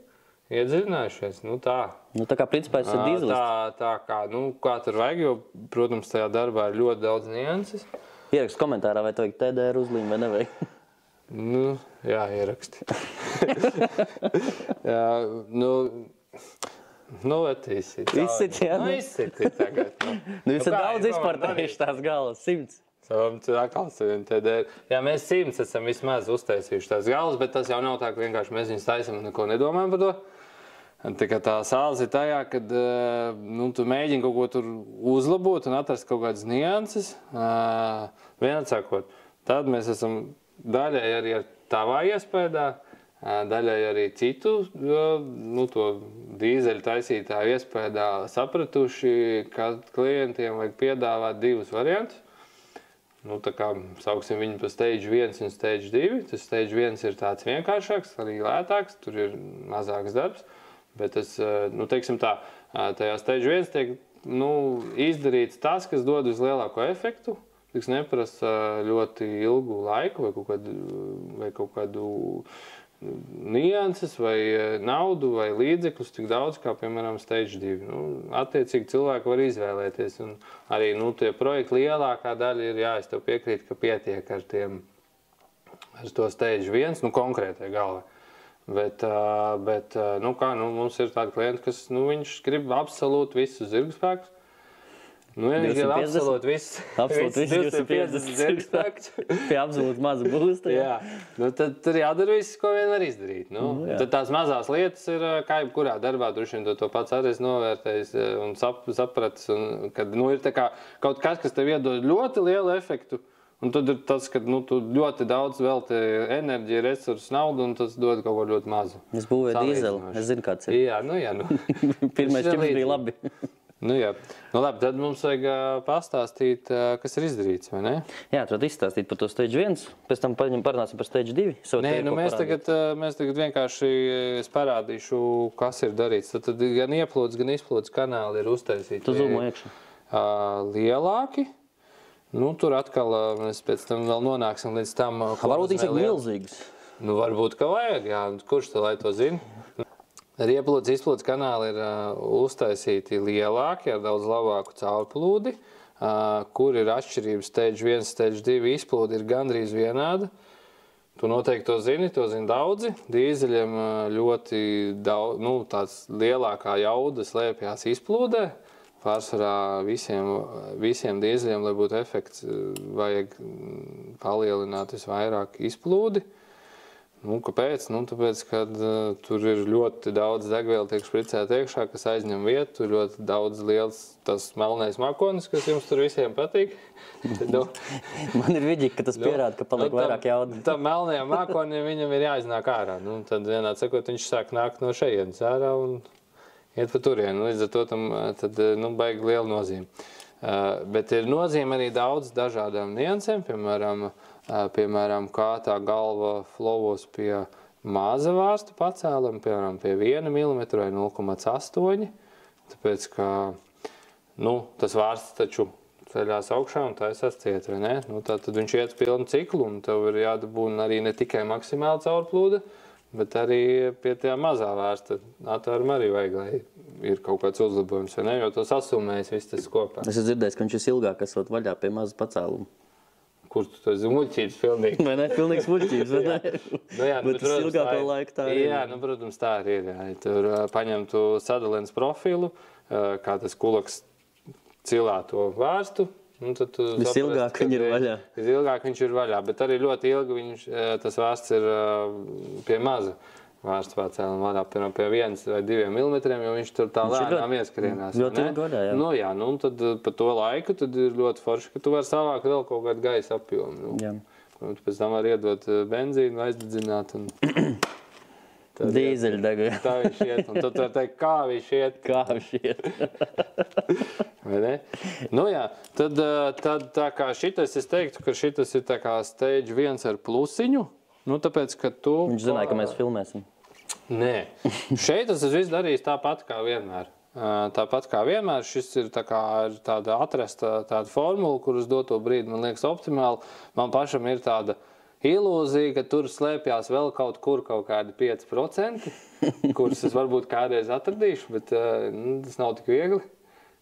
iedziļinājušies. Nu, tā. Nu, tā kā principā es esmu dīzelis. Tā kā, nu, kā tur vajag, jo, protams, tajā darbā ir ļoti daudz nianses. Ierakst komentārā, vai tev vajag TDR uzlīmi vai nevajag. Nu, jā, ieraksti. Jā, nu, attīsīt. Izsit, jā? Nu, izsiti tagad. Nu, jūs daudz izpartējuši tās galvas, 100. Jā, mēs 100 esam vismaz uztaisījuši tās galvas, bet tas jau nav tā, ka vienkārši mēs viņus taisam un neko nedomājam par to. Tikai tā sāls ir tajā, kad tu mēģini kaut ko tur uzlabot un atrast kaut kādas nianses. Vienāds sakot, tad mēs esam daļai arī ar tavā iespējā, daļai arī citu to dīzeļu taisītāju iespējā sapratuši, ka klientiem vajag piedāvāt divus variantus. Tā kā sauksim viņu par stage 1 un stage 2. Tas stage 1 ir tāds vienkāršāks, arī lētāks, tur ir mazāks darbs. Bet tas, teiksim tā, tajā stage 1 tiek izdarīts tas, kas dod vislielāko efektu, kas neprasa ļoti ilgu laiku vai kaut kādu nianses vai naudu vai līdzekļus tik daudz, kā, piemēram, stage 2. Attiecīgi cilvēki var izvēlēties. Un arī tie projekti lielākā daļa ir, es tev piekrītu, ka pietiek ar to stage 1, konkrētai galvai. Bet mums ir tādi klienti, kas, viņš grib absolūti visus zirgu spēkus. Viņš grib absolūti visus 250 zirgu spēkus. Pie absolūti maza būsta. Jā. Tad tur jādara viss, ko vien var izdarīt. Tad tās mazās lietas ir, kā jebkurā darbā, droši vien to pats arī novērtējis un sapratis. Kad ir tā kā kaut kas tev iedod ļoti lielu efektu, un tad ir tas, ka tu ļoti daudz velti enerģiju, resursus, naudu, un tas dod kaut ko ļoti mazu. Es būvēju dīzeli. Es zinu, kāds ir. Jā. Pirmais čips bija labi. Jā. Labi, tad mums vajag pastāstīt, kas ir izdarīts, vai ne? Jā, tad izstāstīt par to stage 1, pēc tam parunāsim par stage 2. Nē, mēs tagad vienkārši es parādīšu, kas ir darīts. Tad gan ieplūdes, gan izplūdes kanāli ir uztaisīti. Tu zūmo iekšā. Lielāki. Tur atkal mēs pēc tam vēl nonāksim līdz tam. Varbūt viņš ir milzīgs. Varbūt, ka vajag, jā. Kurš te lai to zina? Ieplūdes, izplūdes kanāli ir uztaisīti lielāki, ar daudz labāku caurplūdi, kur ir atšķirības stage 1, stage 2 izplūdi ir gandrīz vienāda. Tu noteikti to zini daudzi. Dīzeļiem ļoti daudz, tāds lielākā jauda slēpjās izplūdē. Pārsvarā visiem dīzeļiem, lai būtu efekts, vajag palielināt visvairāk izplūdi. Kāpēc? Tāpēc, kad tur ir ļoti daudz degvielu tiek špricēta iekšā, kas aizņem vietu, ļoti daudz liels tas melnais makonis, kas jums tur visiem patīk. Man ir vidīgi, ka tas pierāda, ka paliek vairāk jauda. Tam melnajam makonim viņam ir jāiznāk ārā. Tad vienā sakot, viņš sāk nākt no šejienes ārā un iet pa turienu. Līdz ar to tam baigi liela nozīme. Bet ir nozīme arī daudz dažādām niansēm, piemēram, kā tā galva flovos pie maza vārsta pacēluma, piemēram, pie 1 mm vai 0,8. Tāpēc, ka tas vārsts taču ceļās augšā un taisās ciet, vai ne? Tad viņš iet pilnu ciklu un tev ir jādabūna arī ne tikai maksimāli caurplūde, bet arī pie tā mazā vārsta atvēruma arī vajag, lai ir kaut kāds uzlabojums, vai ne? Jo to sasumējas viss tas kopā. Es esmu dzirdējis, ka viņš ir ilgāk esot vaļā pie maza pacēluma. Kur tu to muļķības pilnīgi? Vai ne? Pilnīgs muļķības, vai ne? Bet tas ilgāko laiku tā ir. Jā, protams, tā arī ir. Tur paņemtu sadalienas profilu, kā tas kulaks cilā to vārstu. Visilgāk viņi ir vaļā. Visilgāk viņš ir vaļā, bet arī ļoti ilgi tas vārsts ir pie maza vārsts pacēluma vaļā, piemēram, pie 1 vai 2 mm, jo viņš tur tā lēnām ieskrienās. Ļoti ilgi vaļā, jā. Un tad pa to laiku tad ir ļoti forši, ka tu vari savākt vēl kaut kādu gaisa apjomu. Tu pēc tam var iedot benzīnu, aizdedzināt un... Dīzeļdegvielu. Tā viņš iet, un tu var teikt, kā viņš iet. Kā viņš iet. Vai ne? Tad tā kā šitas, es teiktu, ka šitas ir tā kā stage 1 ar plusiņu. Tāpēc, ka tu... Viņš zināja, ka mēs filmēsim. Nē. Šeit tas viss darīs tāpat kā vienmēr. Tāpat kā vienmēr, šis ir tāda atrasta tāda formula, kur uz doto brīdi man liekas optimāli. Man pašam ir tāda ilūzija, ka tur slēpjās vēl kaut kādi 5%, kurus es varbūt kādreiz atradīšu, bet tas nav tik viegli.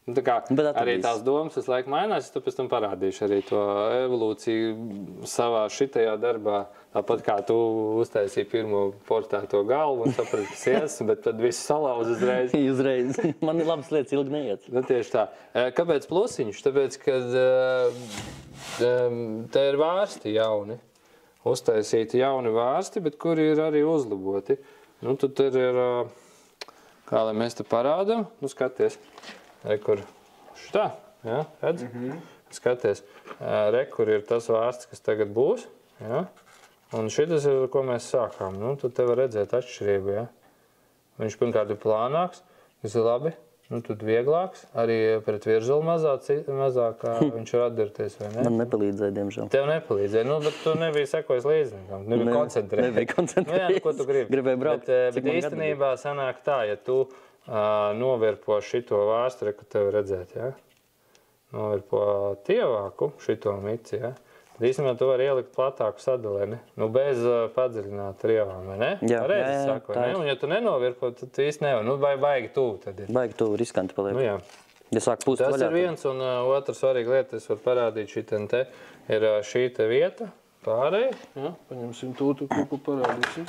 Arī tās domas visu laiku mainās, es pēc tam parādīšu arī to evolūciju savā šitajā darbā. Tāpat kā tu uztaisīji pirmo portēto galvu un saprati, kas ies, bet tad visu salauz uzreiz. Uzreiz. Man ir labas lietas ilgi neiet. Tieši tā. Kāpēc plusiņš? Tāpēc, ka te ir vārsti jauni. Uztaisīti jauni vārsti, bet kuri ir arī uzlaboti. Tad tur ir, kā lai mēs te parādam, skaties. Kur šitā, jā, redz? Skaties, kur ir tas vārsts, kas tagad būs, jā. Un šitas ir, ko mēs sākām. Nu, tad te var redzēt atšķirību, ja? Viņš pirmkārt ir plānāks, tas ir labi. Nu, tad vieglāks, arī pret virzulu mazāk viņš var atdarties, vai ne? Man nepalīdzēja, diemžēl. Tev nepalīdzēja, nu, bet tu nebija sekojis līdzi. Nebija koncentrējies. Nebija koncentrējies. Nu, jā, nu, ko tu gribi? Gribēju braukt. Bet īstenībā sanāk tā, ja tu novirpo šito vārstu, ko tev redzēt, ja? Novirpo tievāku šito mici, ja? Tad īstenībā tu vari ielikt platāku sadalēni, nu bez padziļināt rievām, vai ne? Jā, saku, tā ne? Un ja tu nenovirpo, tad tu īsti nevar. Nu, vai baigi tuvu tad ir. Baigi tuvu, riskanti paliek. Nu, jā. Ja sāk pūst Tas vaļā. Ir viens, un otra svarīga lieta, es varu parādīt šitien te, ir šī te vieta, pārēja. Ja? Paņemsim tūtu, ko parādīsim.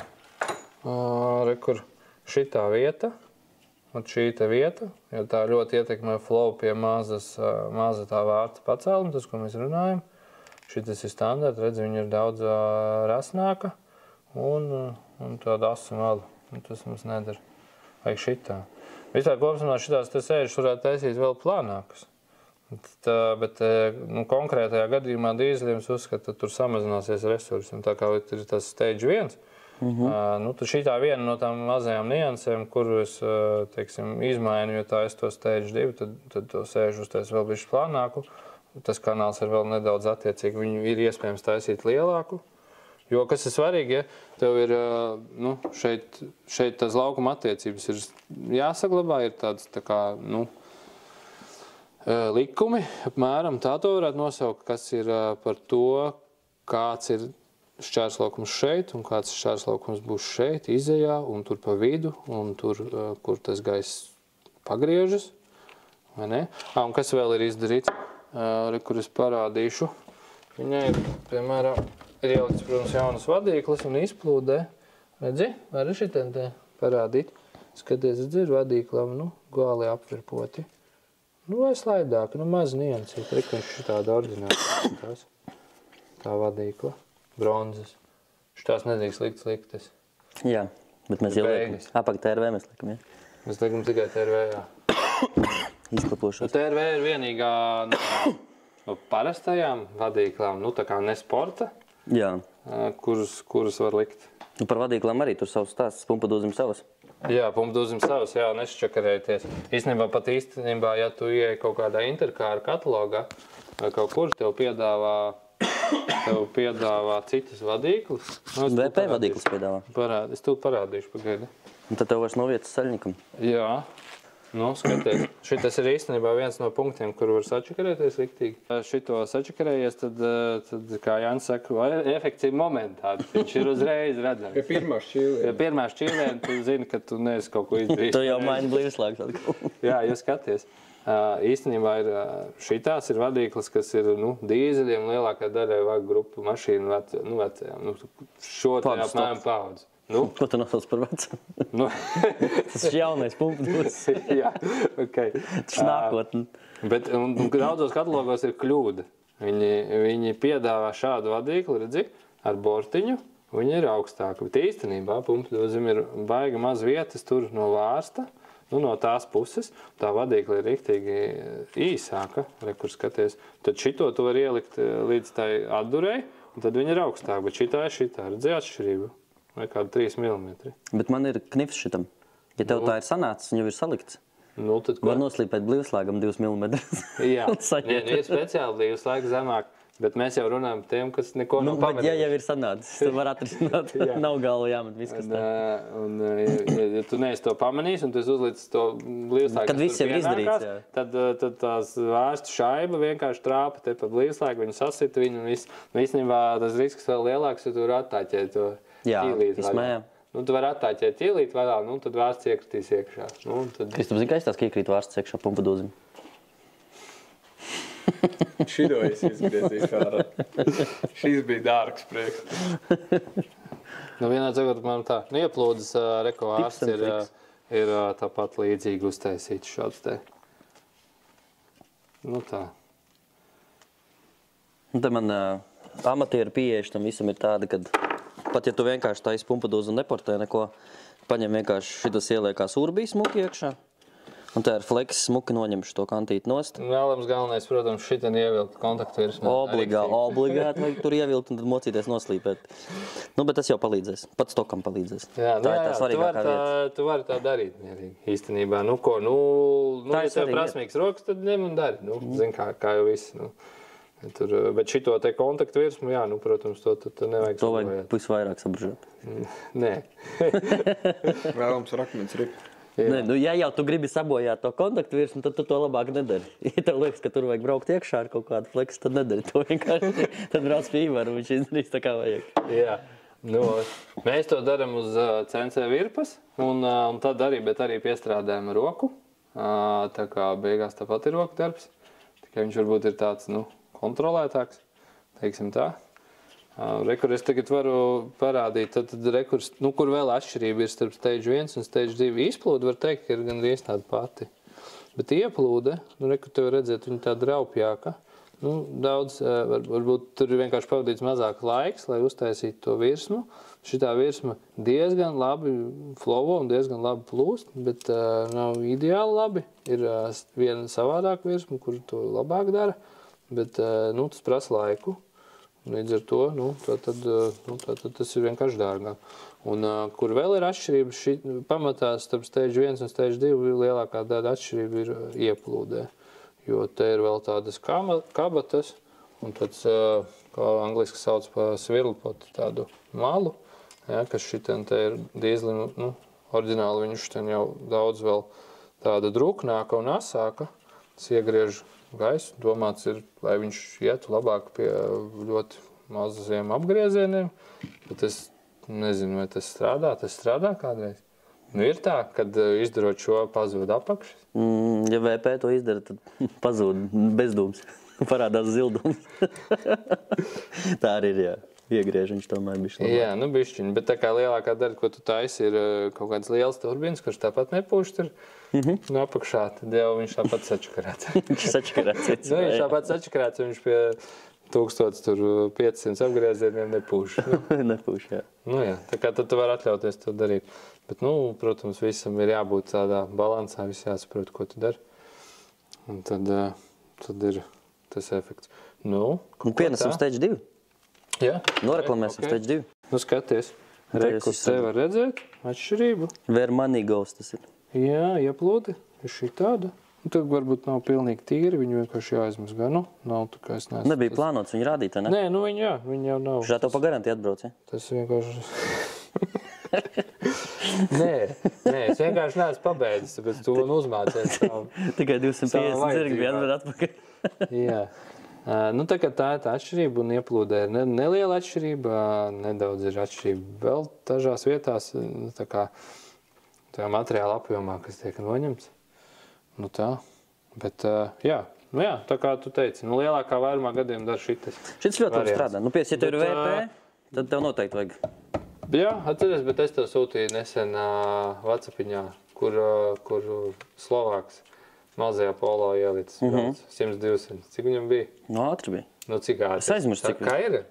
Re, kur šitā vieta, un šī te vieta, jo tā ļoti ietekmē flow pie maza tā vārta pacēluma, tas, ko mēs runājam. Šitas ir standarta, redz, viņa ir daudz rasnāka un tāda asu malu. Tas mums nedara. Vajag šitā. Vispār kopumā šitās te sēžas varētu taisīt vēl plānākas. Bet nu, konkrētajā gadījumā dīzeļiem uzskata, ka tur samazināsies resursi. Tā kā ir tas stage 1, nu, tad šitā viena no tām mazajām niansēm, kuru es teiksim, izmainu, jo tā es to stage 2, tad to sēžu uztais vēl bišķi plānāku. Tas kanāls ir vēl nedaudz attiecīgi, viņu ir iespējams taisīt lielāku. Jo, kas ir svarīgi, ja tev ir, nu, šeit tās laukuma attiecības ir jāsaglabā, ir tāds, tā kā, nu, likumi, apmēram tā to varētu nosaukt, kas ir par to, kāds ir šķērslaukums šeit un kāds šķērslaukums būs šeit, izejā un tur pa vidu un tur, kur tas gaiss pagriežas, vai ne? Un kas vēl ir izdarīts? Kur es parādīšu. Viņai ir, piemēram, ir ielikts, protams, jaunas vadīklas un izplūdē. Redzi, var šitien te parādīt. Skaties, redzi, ir vadīklam, nu, gali apvirpoti. Nu, vai slaidāk, nu, maz niansīt. Viņš šitāda ordināta. Tā vadīkla, bronzas. Šitās nedrīkst likt sliktas. Jā, bet mēs jau liekam. Apāk TRV mēs liekam, jā. Mēs liekam tikai TRV, jā. Izklapošos. TRV ir vienīgā no parastajām vadīklām, nu tā kā ne sporta, Jā. Kuras var likt. Nu, par vadīklām arī tur savs stāsts, pumpadūzim savas. Jā, pumpadūzim savas, jā, nešķakarēties. Īstenībā, ja tu ieej kaut kādā interkāra katalogā vai kaut kur, tev piedāvā citas vadīklas. Nu, VP vadīklas piedāvā. Es tu parādīšu pagaidi. Un tad tev vairs nav vietas saļņikam. Jā. Nu, skaties, šitas ir īstenībā viens no punktiem, kur var sačakarēties riktīgi. Šito sačakarējies, tad, kā Jānis saka, efekts ir momentā. Viņš ir uzreiz redzams. Pie pirmā šķīlēm. Pie pirmā šķīlēm tu zini, ka tu neesi kaut ko izdarījis. Tu jau maini blīvslāgs atkal. Jā, jūs skaties. Īstenībā šitās ir vadīklas, kas ir dīzeļiem lielākā daļai vajag grupu mašīnu vecajām. Šo te apmēram paudzi. Ko tu nosauc par vecu? Tas ir jaunais pumpadūs. Jā, ok. Tas ir nākotne. Bet daudzos katalogos ir kļūda. Viņi piedāvā šādu vadīklu, redzi, ar bortiņu. Viņi ir augstāki. Bet īstenībā pumpadūzim ir baigi maz vietas tur no vārsta. No tās puses. Tā vadīkla ir riktīgi īsāka. Kur skaties. Tad šito tu var ielikt līdz tai atdurei. Un tad viņi ir augstāki. Bet šitā ir šitā. Redzi atšķirību. Vai kādu 3 mm. Bet man ir knifs šitam. Ja tev tā ir sanācis, viņu ir salikts. Tad ko? Var noslīpēt blīvslāgam 2 mm. Jā, ir speciāli blīvslāgi zemāk. Bet mēs jau runājam tiem, kas neko nav pamanījuši. Ja jau ir sanācis, tad var atrisināt. Nav galva jāmet viss, kas tā. Ja tu neesi to pamanījis un tu uzlicis to blīvslāgu, kad viss jau ir izdarīts, jā. Tad tās vārstu šaiba vienkārši trāpa te pa blīvslāgu, viņu sasita viņu un viss. Īstenībā tas risks vēl lielāks, ja tu var attāķēt to ķīlīt vaļā. Tu vari attāķēt ķīlīt vaļā, tad vārsts iekritīs iekšā. Kristup, zini, kā es tās, ka iekrīt vārsts iekšā pumpadūzim? Šido es izgriezīju ārā. Šīs bija dārgs prieks. Vienā dzēgot man tā. Ieplūdes reko vārsts ir tāpat līdzīgi uztaisīts šāds te. Tā. Te man amatieru pieeja tam visam ir tāda, kad pat ja tu vienkārši taisi pumpadūzu un neportē neko, paņem vienkārši šitas ieliekās urbī smuki iekšā. Un tā ir flex smuki noņemšu to kantīti nost. Vēlams galvenais, protams, šitien ievilkt kontaktvirsmu. Obligāti vajag tur ievilkt un tad mocīties noslīpēt. Nu, bet tas jau palīdzēs. Pats tokam palīdzēs. Jā, tā ir tā svarīgākā vieta. Tu vari tā darīt, mierīgi, īstenībā. Ja tev prasmīgs rokas, tad ņem un dari. Zin, kā jau viss. Tur, bet šito te kontaktvirsmu, jā, protams, to nevajag to vajag visvairāk sabružot. Nē. Vēlams ar akmens ripu. Nē, ja jau tu gribi sabojāt to kontaktvirsmu, tad tu to labāk nedari. Ja tev liekas, ka tur vajag braukt iekšā ar kaut kādu fleksu, tad nedari to vienkārši. Tad brauc pie Ivaru, viņš izdarīs tā kā vajag. Jā. Mēs to daram uz CNC virpas, un tad arī piestrādājam roku. Tā kā beigās tāpat ir roku darbs. Tikai viņš varbūt ir tāds, kontrolētāks, teiksim tā. Kur es tagad varu parādīt, tad kur vēl atšķirība ir starp stage 1 un stage 2 izplūde, var teikt, ka ir gandrīz tāda pati. Bet ieplūde, kur tev redzēt, viņa tāda raupjāka. Daudz, varbūt tur ir vienkārši pavadīts mazāk laiks, lai uztaisītu to virsmu. Šitā virsma diezgan labi flowo un diezgan labi plūst, bet nav ideāli labi. Ir viena savādāka virsma, kur to labāk dara, bet tas prasa laiku. Līdz ar to, tad tas ir vienkārši dārgāk. Un kur vēl ir atšķirība, pamatā starp stage 1 un stage 2 lielākā daļa atšķirība ir ieplūdē. Jo te ir vēl tādas kabatas, un tāds, kā angliski sauc pa svirlpotu, tādu malu, kas šitien te ir dīzlim, oriģināli viņš ten jau daudz vēl tāda druknāka un asāka. Tas iegriež gaisu, domāts ir, lai viņš ietu labāk pie ļoti maziem apgriezieniem, bet es nezinu, vai tas strādā kādreiz. Ir tā, kad izdarot šo pazūd apakšas? Ja VP to izdara, tad pazūd bezdūms, parādās zildums. Tā arī ir, jā. Iegriež viņš tomēr bišķi labāk. Jā, bišķiņ, bet tā kā lielākā daļa, ko tu taisi, ir kaut kāds liels turbīns, kurš tāpat nepūš tur apakšā, tad jau viņš tāpat sačakarēts. Viņš sačakarēts. Viņš tāpat sačakarēts, viņš pie 1500 apgriezieniem nepūš. Nepūš, jā. Jā, tā kā tad tu vari atļauties to darīt. Bet, protams, visam ir jābūt tādā balansā, viss jāsaprot, ko tu dari. Un tad ir tas efekts. Pienesam stage 2. Jā. Noreklamēsim stage 2. Skaties. Rekus te var redzēt atšķirību. Where money goes tas ir. Jā, ieplūde ir šī tāda. Tad varbūt nav pilnīgi tīri, viņu vienkārši jāizmazgā. Nav tā kā es neesmu. Nebija plānots viņu rādīt, ne? Nē, viņi jau nav. Šā to pa garantiju atbrauc, ja? Tas vienkārši... Nē, es vienkārši neesmu pabeidzis, tāpēc tu man uzmācies. Tikai 250 zirgi bija atver atpakaļ. Jā. Tā kā tā ir tā atšķirība un ieplūdē ir neliela atšķirība, nedaudz ir atšķirība vēl dažās vietās, tā kā tajā materiāla apjomā, kas tiek noņemts. Tā, bet jā, tā kā tu teici, lielākā vairumā gadījumā dara šitas. Šitas ļoti labi strādā. Ja tev ir VP, tad tev noteikti vajag. Jā, atceries, bet es tev sūtīju nesen WhatsAppiņā, kur Slovāks mazajā polo ielicis 100-200. Cik viņam bija? Ātri bija. Cik ātri? Es aizmirstu, cik kā ir?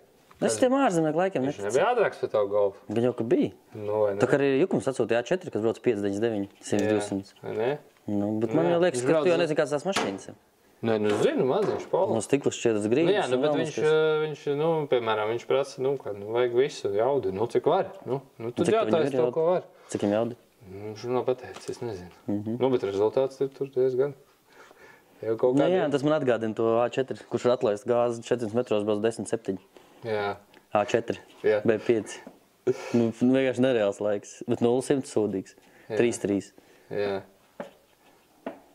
Es tiem ārzemnieku laikiem neticu. Viņš nebija ātrāks par tavu golfu? Gan jau, ka bija. Tā kā arī Jukums atsūtīja A4, kas brauc 599, 100-200. Nē? Bet man jau liekas, ka tu jau nezini, kāds tās mašīnas ir. Nē, zinu, maziņš polo. No stiklas šķietas grīdas. Jā, bet viņš, piemēram, viņš prasa, vajag visu jaudu. Cik var? Tu jātājas to, ko var. Cik viņam jaudi? Viņš nav pateicis, es nezinu. Bet rezultāts ir tur diezgan. Jā, tas man atgādina to A4, kurš ir atlaist gāzi 400 metros, brauc 10,7. Jā. A4, B5. Vienkārši nereāls laiks, bet 0-100 sūdīgs. 3-3. Jā.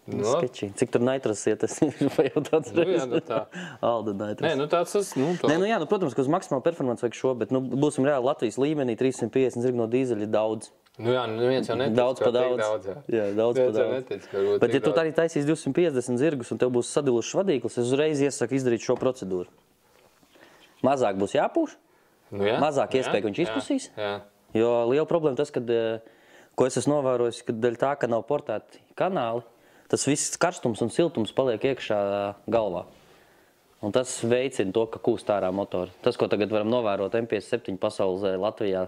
Skečī. Cik tur nitros iet, tas ir pajautāts reiz. Tā. Alda nitros. Nē, tāds tas, Nē, protams, ka uz maksimālu performance vajag šo, bet, būsim reāli Latvijas līmenī, 350 zirgi no dīzeļa ir daudz. Neviens jau netic, daudz pa daudz. Jā, daudz pa daudz. Netic, bet, ja tu arī taisīs 250 zirgus un tev būs sadilušs vadīklis, es uzreiz iesaku izdarīt šo procedūru. Mazāk būs jāpūš, mazāk iespēja, ka viņš izpusīs. Jo liela problēma tas, ko es esmu novērojis, ka dēļ tā, ka nav portēti kanāli, tas viss karstums un siltums paliek iekšā galvā. Un tas veicina to, ka kūst ārā motori. Tas, ko tagad varam novērot M57 pasaulē Latvijā,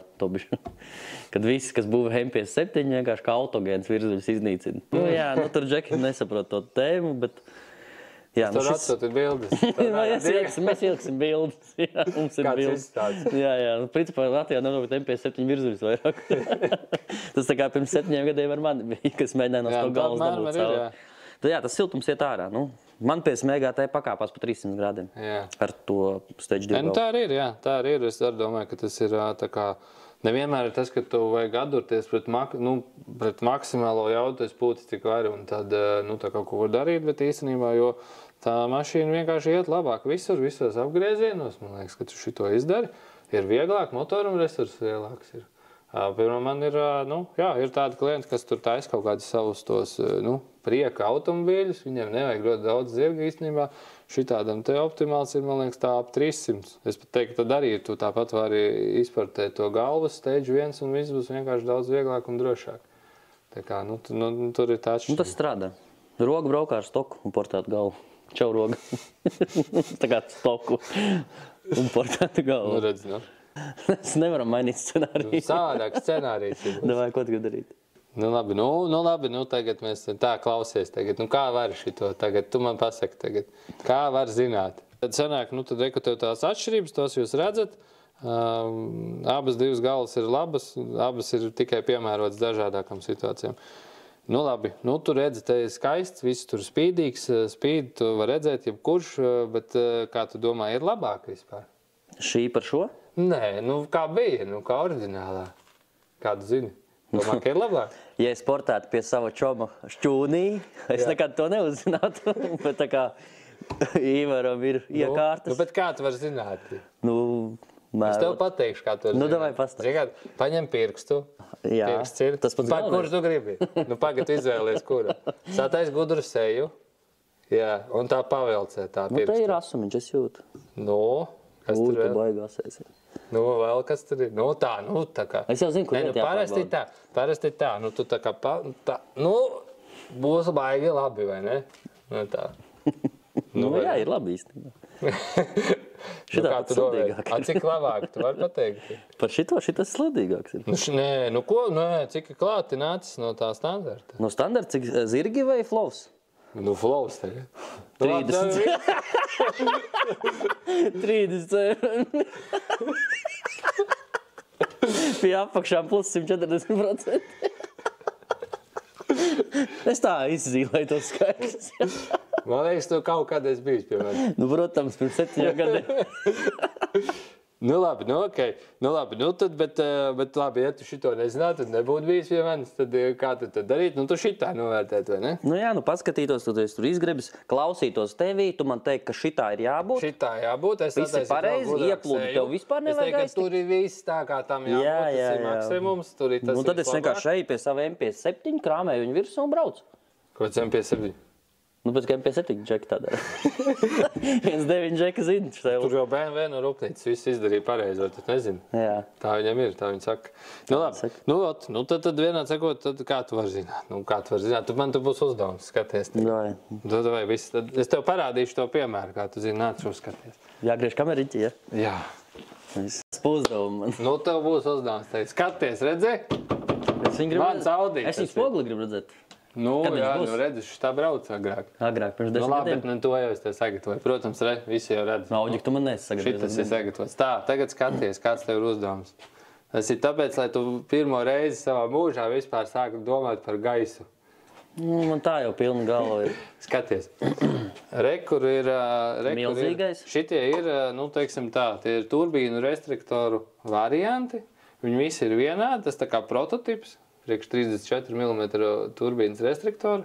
kad viss, kas būvē M57, vienkārši kā autogēns virzuļus iznīcina. Nu, jā, nu, tur džeki nesaprot to tēmu, bet... Jā, tur atsūtīt bildes. Mēs ieliksim bildes. Jā, mums ir bildes. Jā, nu, principā Latvijā nevar M57 virzuļus vairāk. Tas tā kā pirms 7 gadiem ar mani bija, kas mēģināja no to galvas dabūt cauri. Jā, tas siltums iet ārā. Nu, man pie smēgātāja pakāpās pa 300 grādiem ar to stage 2 galvu. Tā arī ir, jā. Tā arī ir. Es arī domāju, ka tas ir tā kā... Nevienmēr ir tas, ka tu vajag atdurties pret maksimālo jaudas pūtis tik vari un tad tā kaut ko var darīt, bet īstenībā, jo tā mašīna vienkārši iet labāk visos apgriezienos. Man liekas, ka tu šito izdari. Ir vieglāk, motoram resursi lielāks ir. Piemēram, man ir, ir tādi klienti, kas tur taisa kaut kādus savus tos, prieka automobīļus. Viņiem nevajag ļoti daudz zirga īstenībā. Šitādam te optimāls ir, man liekas, tā ap 300. Es pat teiktu, tad arī tu tāpat vari izportēt to galvas stage 1 un viss būs vienkārši daudz vieglāk un drošāk. Tā kā, tur ir tā atšķirība. Tas strādā. Roga braukā ar stoku un portētu galvu. Čau, roga. Tā kā stoku un portētu galvu. Redz, Mēs nevaram mainīt scenāriju. Savādāk scenārijas ir. Davai, ko tu dari? Labi, tagad mēs tā klausies tagad. Kā var šito tagad? Tu man pasaki tagad. Kā var zināt? Tad sanāk, tad reku tev tās atšķirības, tos jūs redzat. Abas divas galvas ir labas, abas ir tikai piemērotas dažādākām situācijām. Labi, tu redzi, te ir skaists, viss tur spīdīgs, tu var redzēt jebkurš, bet kā tu domā, ir labāk vispār? Šī par šo? Nē, kā bija, kā oriģinālā. Kādu zini? Domā, ka ir labāk? Ja es sportētu pie sava čoma šķūnī, es nekad to neuzzinātu, bet tā kā Īvaram ir iekārtas. Bet kā tu vari zināt? Es tev pateikšu, kā tu vari zināt. Davai pastāst. Paņem pirkstu. Jā, pirksts ir. Tas pats galvenais. Kurš tu gribi? Pagad izvēlies, kuru. Satais gudru seju. Jā, un tā pavelcē tā pirkstu. Te ir asumiņš, es jūtu. Kas tur vēl? Baigās. Vēl kas tur ir? Tā kā. Es jau zinu, kur iet jāpārbauda. Parasti tā. Tu tā kā būs baigi labi, vai ne? Tā. Jā, ir labi īstenībā. Šitā kā tu sludīgāk. Cik labāk, tu vari pateikt? Par šitas sludīgāks ir. Nē, cik ir klāti nācis no tā standarta? No standarta, cik zirgi vai flows? Flows tagad. 30. 30. Pie apakšām plus 140%. Es tā izzīlēju tos skaidrs. Man liekas, tu kaut kad esi bijis pie manis. Protams, pirms 7 gadiem. Labi, okei. Bet labi, ja tu šito nezinātu, tad nebūtu bijis pie manis, tad kā tu tad darīt? Tu šitā novērtēt, vai ne? Paskatītos, tu tur izgrebis, klausītos tevī, tu man teiksi, ka šitā ir jābūt. Šitā jābūt. Viss ir pareizi, ieplūdu tev vispār nevajag aiztikt. Es teiktu, ka tur ir viss tā, kā tam jābūt, tas ir maksimums, tur ir tas tad es vienkārši eju pie sava M57, krāmēju viņu virsū un braucu. Ko tas M57? Pēc kā MP7 džeki tādā. 1.9 džeki zina. Tur jau BMW no rūpnīcas viss izdarīja pareizi, tu nezini. Jā. Tā viņam ir, tā viņi saka. Labi, tad vienā sakot, tad kā tu vari zināt? Kā tu vari zināt? Man tu būs uzdevums skaties. Es tev parādīšu to piemēru, kā tu zini, nāc šo skaties. Jāgriež kameriņķi, ja? Jā. Uzdevumu man. Tev būs uzdevums teikt. Skaties, redzē? Mans Audi. Es viņu spoguli gribu redzēt. Redzi, šitā brauc agrāk. Agrāk, pirms 10 gadiem. Bet to jau es tev sagatavoju. Protams, visi jau redz. Audi, tu man neesi sagatavojis. Šitas ir sagatavots. Tā, tagad skaties, kāds tev ir uzdevums. Tas ir tāpēc, lai tu pirmo reizi savā mūžā vispār sāku domāt par gaisu. Man tā jau pilna galva ir. Skaties. Rekur ir... Milzīgais. Šitie ir, teiksim tā, tie ir turbīnu restriktoru varianti. Viņi visi ir vienādi, tas tā kā prototips. Priekš 34 mm turbīnas restriktoru.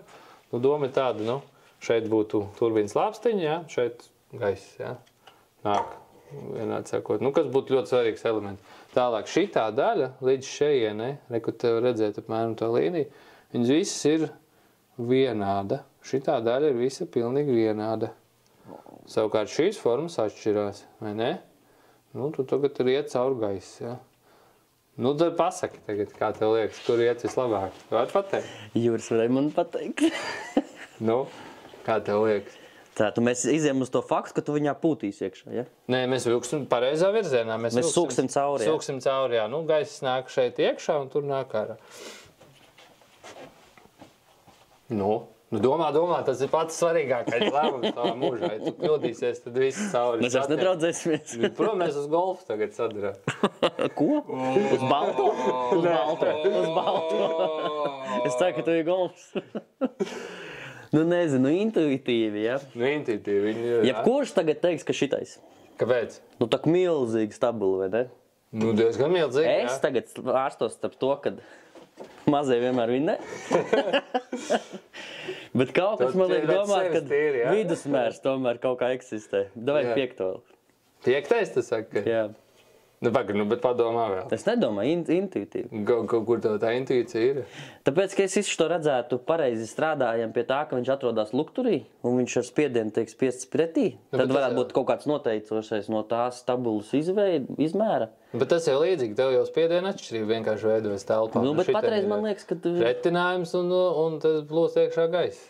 Doma ir tāda, šeit būtu turbīnas lāpstiņa, jā, šeit gaiss, jā. Nāk, vienādi sakot. Kas būtu ļoti svarīgs elements. Tālāk, šitā daļa līdz šejienei, kur tev redzēt apmēram tā līnija, viņas visas ir vienāda. Šitā daļa ir visa pilnīgi vienāda. Savukārt šīs formas atšķirās, vai ne? Tu tagad ir iet caur gaiss, jā. Tad pasaki tagad, kā tev liekas, kur iet vislabāk. Tu vari pateikt? Jūras varēja man pateikt. Kā tev liekas? Tā, tu mēs izējām uz to faktu, ka tu viņā pūtīsi iekšā, ja? Nē, mēs vilksim pareizā virzienā. Mēs sūksim cauri, jā. Sūksim cauri, jā. Nu, gaiss nāk šeit iekšā un tur nāk ārā. Nu, domā, tas ir pats svarīgākais lēmums tavā mūžā. Ja tu kļūdīsies, tad viss cauri. Mēs vairs nedraudzēsimies. Prom, mēs uz golfu tagad sadarām. Ko? Uz balto? Uz balto. Es ceru, ka tu ir golfs. Nu, nezinu, intuitīvi, ja? Nu, intuitīvi viņi ir. Jebkurš tagad teiks, ka šitais. Kāpēc? Nu, tā milzīgi stabili, vai ne? Nu, diezgan milzīgi, jā. Es tagad ārstos starp to, kad mazie vienmēr vinnē. Bet kaut kas man liek domāt, ka vidusmērs tomēr kaut kā eksistē. Davai piekto vēl. Piektais, tu saki? Jā. Nu, pagaid, bet padomā vēl. Es nedomāju, intuitīvi. Kur tā intuīcija ir? Tāpēc, ka es visu to redzētu, pareizi strādājam pie tā, ka viņš atrodas lukturī un viņš ar spiedienu tiek spiests pretī. Tad varētu būt kaut kāds noteicošais no tās tabulas izmēra. Bet tas jau līdzīgi, tev jau spiediena atšķirība vienkārši veidojas telpā. Nu, bet patreiz man liekas, ka... Retinājums un tas plūst iekšā gaisa.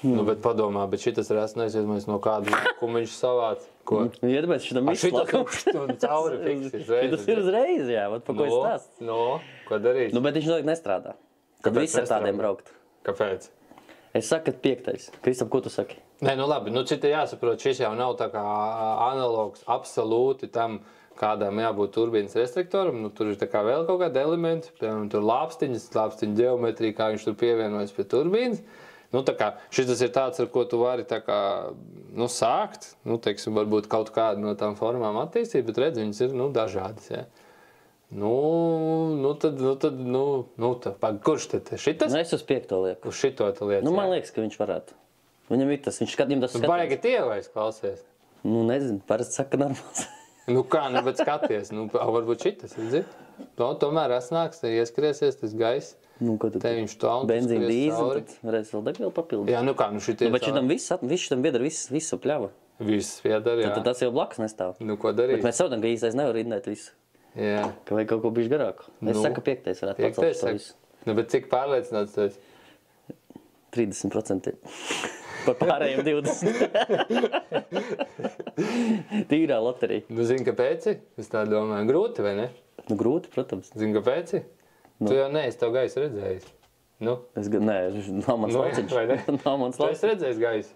Nu, bet padomā, bet šitas ir neiziedomājies no kāda lēkuma viņš savāc. Ko? Iedomājies, šitam izslākums. Cauri fiks izreiz. Šitas ir uzreiz, jā, vat pa ko es stāst. No, ko darīt? Nu, bet viņš noteikti nestrādā. Tad viss ar tādiem braukt. Kāpēc? Es saku, ka piektais. Kristap, ko tu saki? Nē, nu labi, nu cita jāsaprot, šis jau nav tā kā analogs absolūti tam, kādām jābūt turbīnas restriktoram. Nu, tur ir tā kā vēl kaut kādi elementi, piemēram, tur lāpstiņu ģeometrija, kā viņš tur pievienojas pie turbīnas. Nu, tā kā šis ir tāds, ar ko tu vari tā kā, nu, sākt, nu, teiksim, varbūt kaut kādu no tām formām attīstīt, bet redz, viņas ir, nu, dažādas, ja. Kurš tad šitas? Nu, es uz piekto lieku. Uz šito tu lietas, Nu, man liekas, ka viņš varētu. Viņam ir tas, viņam tas skatījums. Baigi tievais klausies. Nu, nezinu, parasti saka normāls. Nu, kā, nu, bet skaties, nu, varbūt šitas, redzi? No, tomēr asnāks, te ieskriesies tas gaiss. Nu, ko tad? Te viņš to benzīna dīzeli, tad varēs vēl degvielu papildus. Jā, nu kā, nu šitie... Nu, bet šitam šitam biedra viss apļava. Viss piedara, jā. Tad tas jau blakus nestāv. Nu, ko darīt? Bet mēs saprotam, ka īstais nevar rindēt visu. Jā. Ka vajag kaut ko bišķi garāku. Es saku, piektais varētu pacelt to visu. Nu, bet cik pārliecināts tu esi? 30%. Par pārējiem 20%. Tīrā loterija. Nu, zini, kāpēc? Es tā domāju, grūti, vai ne? Nu, grūti, protams. Zini, kāpēc? Tu jau neesi tev gaisu redzējis. Nu? Nē, nav mans lauciņš. Vai ne? Nav mans lauciņš. Tu esi redzējis gaisu.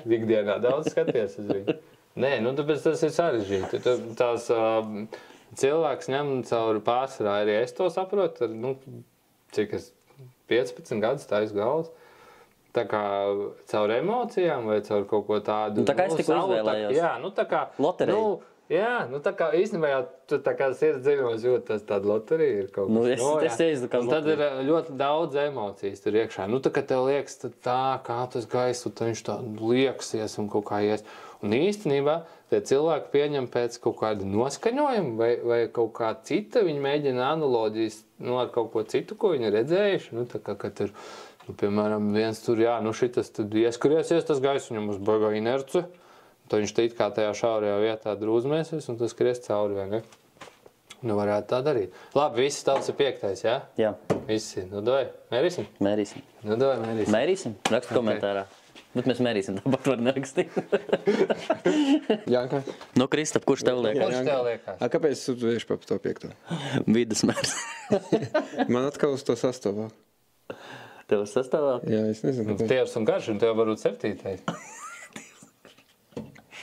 Ikdienā daudz skaties uz viņu. Nē, nu tāpēc tas ir sarežģīti. Tās cilvēks ņem caur pārsvarā, arī es to saprotu, nu, cik es 15 gadus taisu galvas. Tā kā caur emocijām vai caur kaut ko tādu. Nu, tā kā es tikko izvēlējos. Jā, nu tā kā... Loterija. Nu, jā, nu tā kā īstenībā jau tu tā kā sirds dziļumos jūt, tas tāda loterija ir kaut kas. Nu, es iezdu kā loterija. Tad ir ļoti daudz emocijas tur iekšā. Nu tā kā tev liekas tā, kā tas gaisu, tad viņš tā lieksies un kaut kā ies. Un īstenībā tie cilvēki pieņem pēc kaut kāda noskaņojuma vai kaut kā cita. Viņi mēģina analoģijas ar kaut ko citu, ko viņi redzējuši. Nu tā kā, kad ir, piemēram, viens tur, jā, nu šitas tad ieskriesies tas gaisu, viņam uz baigā inerci. Tad viņš te it kā tajā šaurajā vietā drūzmēsies un tas skries cauri, vai ne? Nu, varētu tā darīt. Labi, visi tavs ir piektais, jā? Jā. Visi. Nu, doj, mērīsim? Mērīsim. Nu, doj, mērīsim. Mērīsim? Rakstu komentārā. Bet mēs mērīsim, tāpat var nerakstīt. Janka? Nu, Kristap, kurš tev liekas? Kurš tev liekas? Kāpēc tu tieši pa to piekto? Vidusmērs. Man atkal uz to sastāvā. Tev sastāvā? Jā, es nezinu. Tievs un garš, un tev varbūt septītais.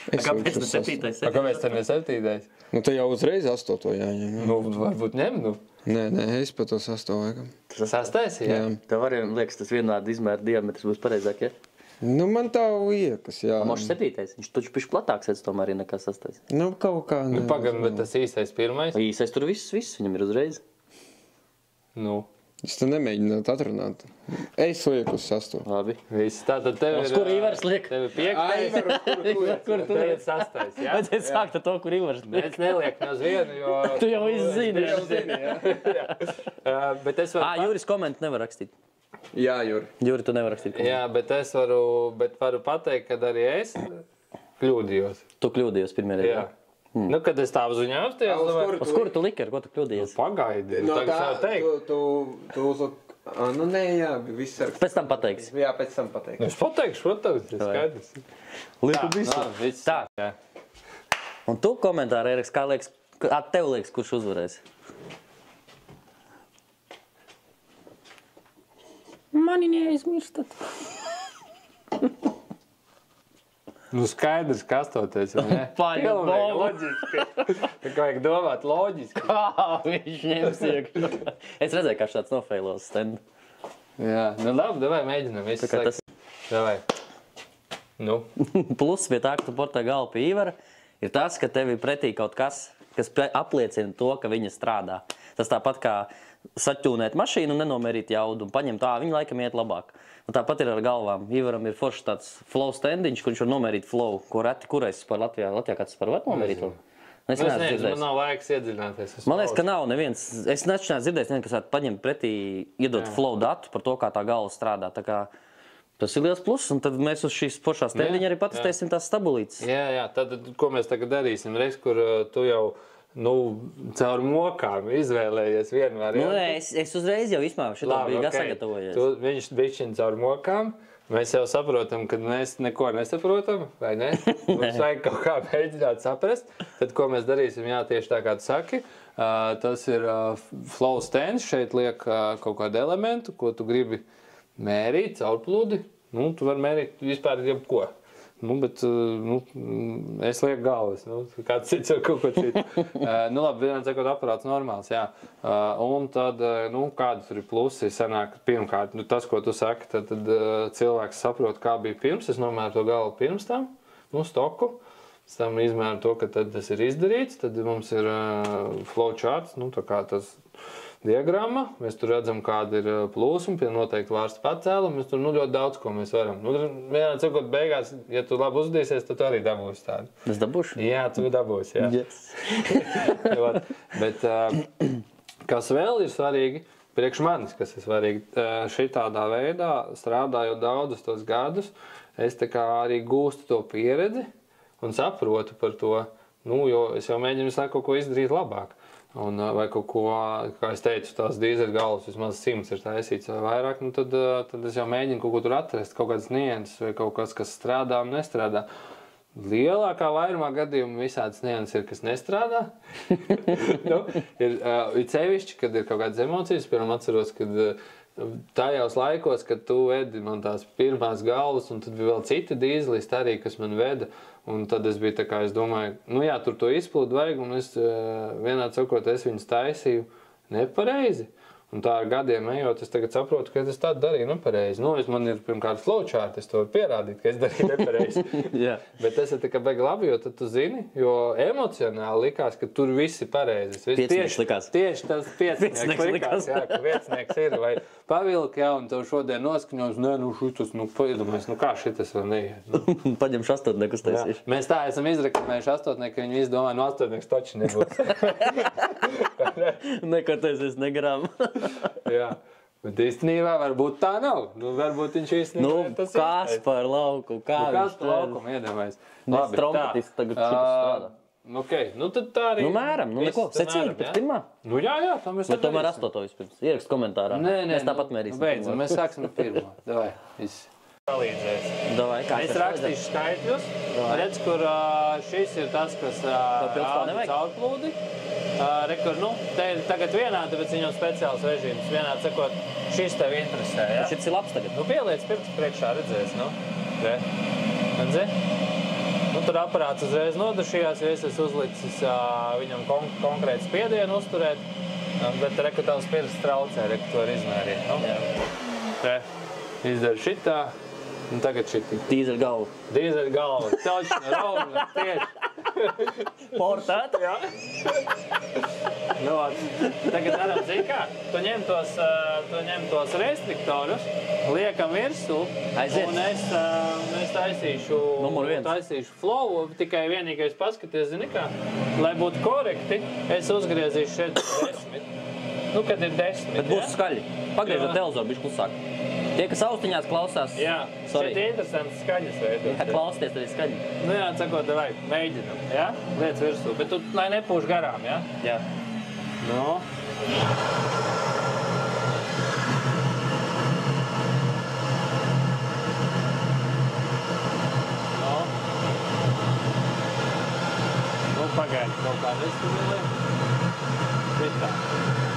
Kāpēc tu septītais? Kāpēc tu ne septītais? Nu, te jau uzreiz astoto jāņem. Nu, varbūt ņem, nu. Nē, es pa to sastāvu. Tas sastais, jā? Tev arī liekas, tas vienādi izmēra diametrs būs pareizāk, ja? Nu, man tā liekas, jā. Mošs septītais, viņš taču pišķi platāks ēc tomēr ir nekā sastais. Nu, kaut kā. Nu, pagam, bet tas īstais pirmais? Īstais tur viss, viņam ir uzreiz. Nu. Es te nemēģināt atrunāt. Es lieku uz sasto. Labi. Viss. Tātad tev ir... Uz kur Ivars liek? Tev ir piektais. Kur tu liek? Sastais, jā? Vajadzēja sākt ar to, kur Ivars liek. Mēs neliek uz vienu, jo... Tu jau izzini. Bet es varu... Juris komentu nevar rakstīt. Jā, Juri. Juri, tu nevar rakstīt komentu. Jā, bet varu pateikt, kad arī es kļūdījos. Tu kļūdījos pirmajā reizē. Jā. Nu, kad es tā uz viņu apstājos, Uz kuru tu liki, ar ko tu kļūdījies? Pagaidi, No tagad tā, savu teikt. tu uz Nu, nē, jā, viss ar... Pēc tam pateiksi. Jā, pēc tam pateiksi. Es pateikšu, protams, tas skaidrs. Lieku visu. Viss. Tā. Jā. Un tu komentāri, Eriks, kā liekas, tev liekas, kurš uzvarēs? Mani neaizmirstat. Nu, skaidrs, ka astoties, vai ne? Paņem Pilnīgi bombu. loģiski. Tā kā vajag domāt loģiski. Viņš ņems iekšā. Es redzēju, kā šāds nofeilos stendu. Jā, nu labi, davai mēģinam. Viss kā tas- Davai. Nu. Plus pie tā, ka tu portē galvu pie Ivara, ir tas, ka tev ir pretī kaut kas, kas apliecina to, ka viņa strādā. Tas tāpat kā saķūnēt mašīnu un nenomērīt jaudu un paņemt viņu laikam iet labāk. Un tāpat ir ar galvām. Ivaram ir foršs tāds flow standiņš, kurš var nomērīt flow, ko reti kurais par Latvijā. Latvijā kāds par var nomērīt? Es neesmu Man dzirdējis. nav laiks iedziļināties. Man liekas, ka nav neviens. Es neesmu dzirdējis, kas varētu paņemt pretī, iedot flow datu par to, kā tā galva strādā. Tā kā tas ir liels pluss, un tad mēs uz šīs foršās standiņa arī patestēsim tās stabilitātes. Jā, tad, ko mēs tagad darīsim? Reiz, kur tu jau caur mokām izvēlējies vienu variantu. Nu, es uzreiz jau izmēru, šitā bija sagatavojies. Viņš bišķiņ caur mokām. Mēs jau saprotam, ka mēs neko nesaprotam, vai ne? Mums vajag kaut kā mēģināt saprast. Tad, ko mēs darīsim, jā, tieši tā kā tu saki, tas ir flow stands. Šeit liek kaut kādu elementu, ko tu gribi mērīt, caurplūdi. Nu, tu vari mērīt vispār jebko. Nu, bet es lieku galvas. Nu, kāds cits jau kaut ko citu. Nu, labi, vienā sakot, aparāts normāls, jā. Un tad, kādi tur ir plusi, sanāk, pirmkārt, tas, ko tu saki, tad cilvēks saprot, kā bija pirms. Es nomēru to galvu pirms tam, stoku. Pēc tam izmēru to, ka tad tas ir izdarīts. Tad mums ir flow charts, tā kā tas diagramma. Mēs tur redzam, kāda ir plūsma pie noteikti vārsta pacēluma. Mēs tur ļoti daudz, ko mēs varam. Vienā cikot beigās, ja tu labi uzdīsies, tad tu arī dabūsi tādu. Es dabūšu? Jā, tu dabūsi, jā. Yes. Bet kas vēl ir svarīgi, priekš manis, kas ir svarīgi, šitādā veidā, strādājot daudzus tos gadus, es tā kā arī gūstu to pieredzi un saprotu par to, jo es jau mēģinu visu laiku kaut ko izdarīt labāk. Un, vai kaut ko, kā es teicu, tās dīzeļu galvas vismaz 100 ir taisīts vai vairāk, tad es jau mēģinu kaut ko tur atrast, kaut kādas nianses vai kaut kas, kas strādā un nestrādā. Lielākā vairumā gadījumu visādas nianses ir, kas nestrādā. Ir sevišķi, kad ir kaut kādas emocijas. Piemēram, atceros, kad tajos laikos, kad tu vedi man tās pirmās galvas, un tad bija vēl citi dīzelisti arī, kas man veda. Un tad es biju tā kā, es domāju, jā, tur to izplūdu vajag, un es vienā sakot, es viņus taisīju nepareizi. Un tā ar gadiem ejot, es tagad saprotu, ka es tādu darīju nepareizi. Man ir pirmkārt flowchart, es to varu pierādīt, ka es darīju nepareizi. Bet tas ir tikai baigi labi, jo tad tu zini, jo emocionāli likās, ka tur viss ir pareizi. Piecinieks likās. Tieši tas piecinieks likās, jā, ka piecinieks ir. Vai pavilki, jā, un tev šodien noskaņos, šitas, paiedomājies, kā šitas vēl neiet. Paņemšu astotnieku uztaisīšu. Mēs tā esam izreklamējuši astotnieku, ka viņi visi domā, astotnieks taču nebūs. Nekoties negarām. Jā, bet īstenībā varbūt tā nav. Varbūt viņš īstenībā tas ir. Kas par lauku? Kas par laukumu iedomājas? Mēs trompetisti tagad šitas strādā. Tad tā arī. Mēram, neko. Secīgi pēc pirmā? Jā, tā mēs Bet tomēr astoto vispirms. Ierakst komentārā. Nē, mēs tāpat mērīsim. Beidzam, mēs sāksim ar pirmo. Davai, viss. Palīdzēs. Davai, kā es rakstīšu skaitļus. Redz, kur šis ir tas, kas rāda caurplūdi. Te ir tagad vienādi, bet viņam speciāls režīms. Vienādi sakot, šis tev interesē, jā? Šis ir labs tagad. Pieliec pirms priekšā redzēs, Redzi? Tur aparāts uzreiz nodušījās, jo es esmu uzlicis viņam konkrētu spiedienu uzturēt, bet reku tavs pirks traucē, reku to var izmērīt. Izdara šitā, un tagad šitī. Dīzeļu galvu. Dīzeļu galvu. Celšana, rauna, tieši. Portēt? Jā. Tagad varam zini kā, tu ņem tos restriktorus, liekam virsū, un es taisīšu flow, tikai vienīgais paskaties, zini kā, lai būtu korekti, es uzgriezīšu šeit 10. Kad ir 10, bet būs skaļi. Pagriežot televizoru, bišķi klusāk. Tie, kas austiņās klausās, šeit ir interesants skaņas veidot. Klausties arī skaļi. Sakot, davai, mēģinam, liec virsū, bet tu, lai nepūš garām, jā? Pagaidi kaut kā nestimulē. Šitā.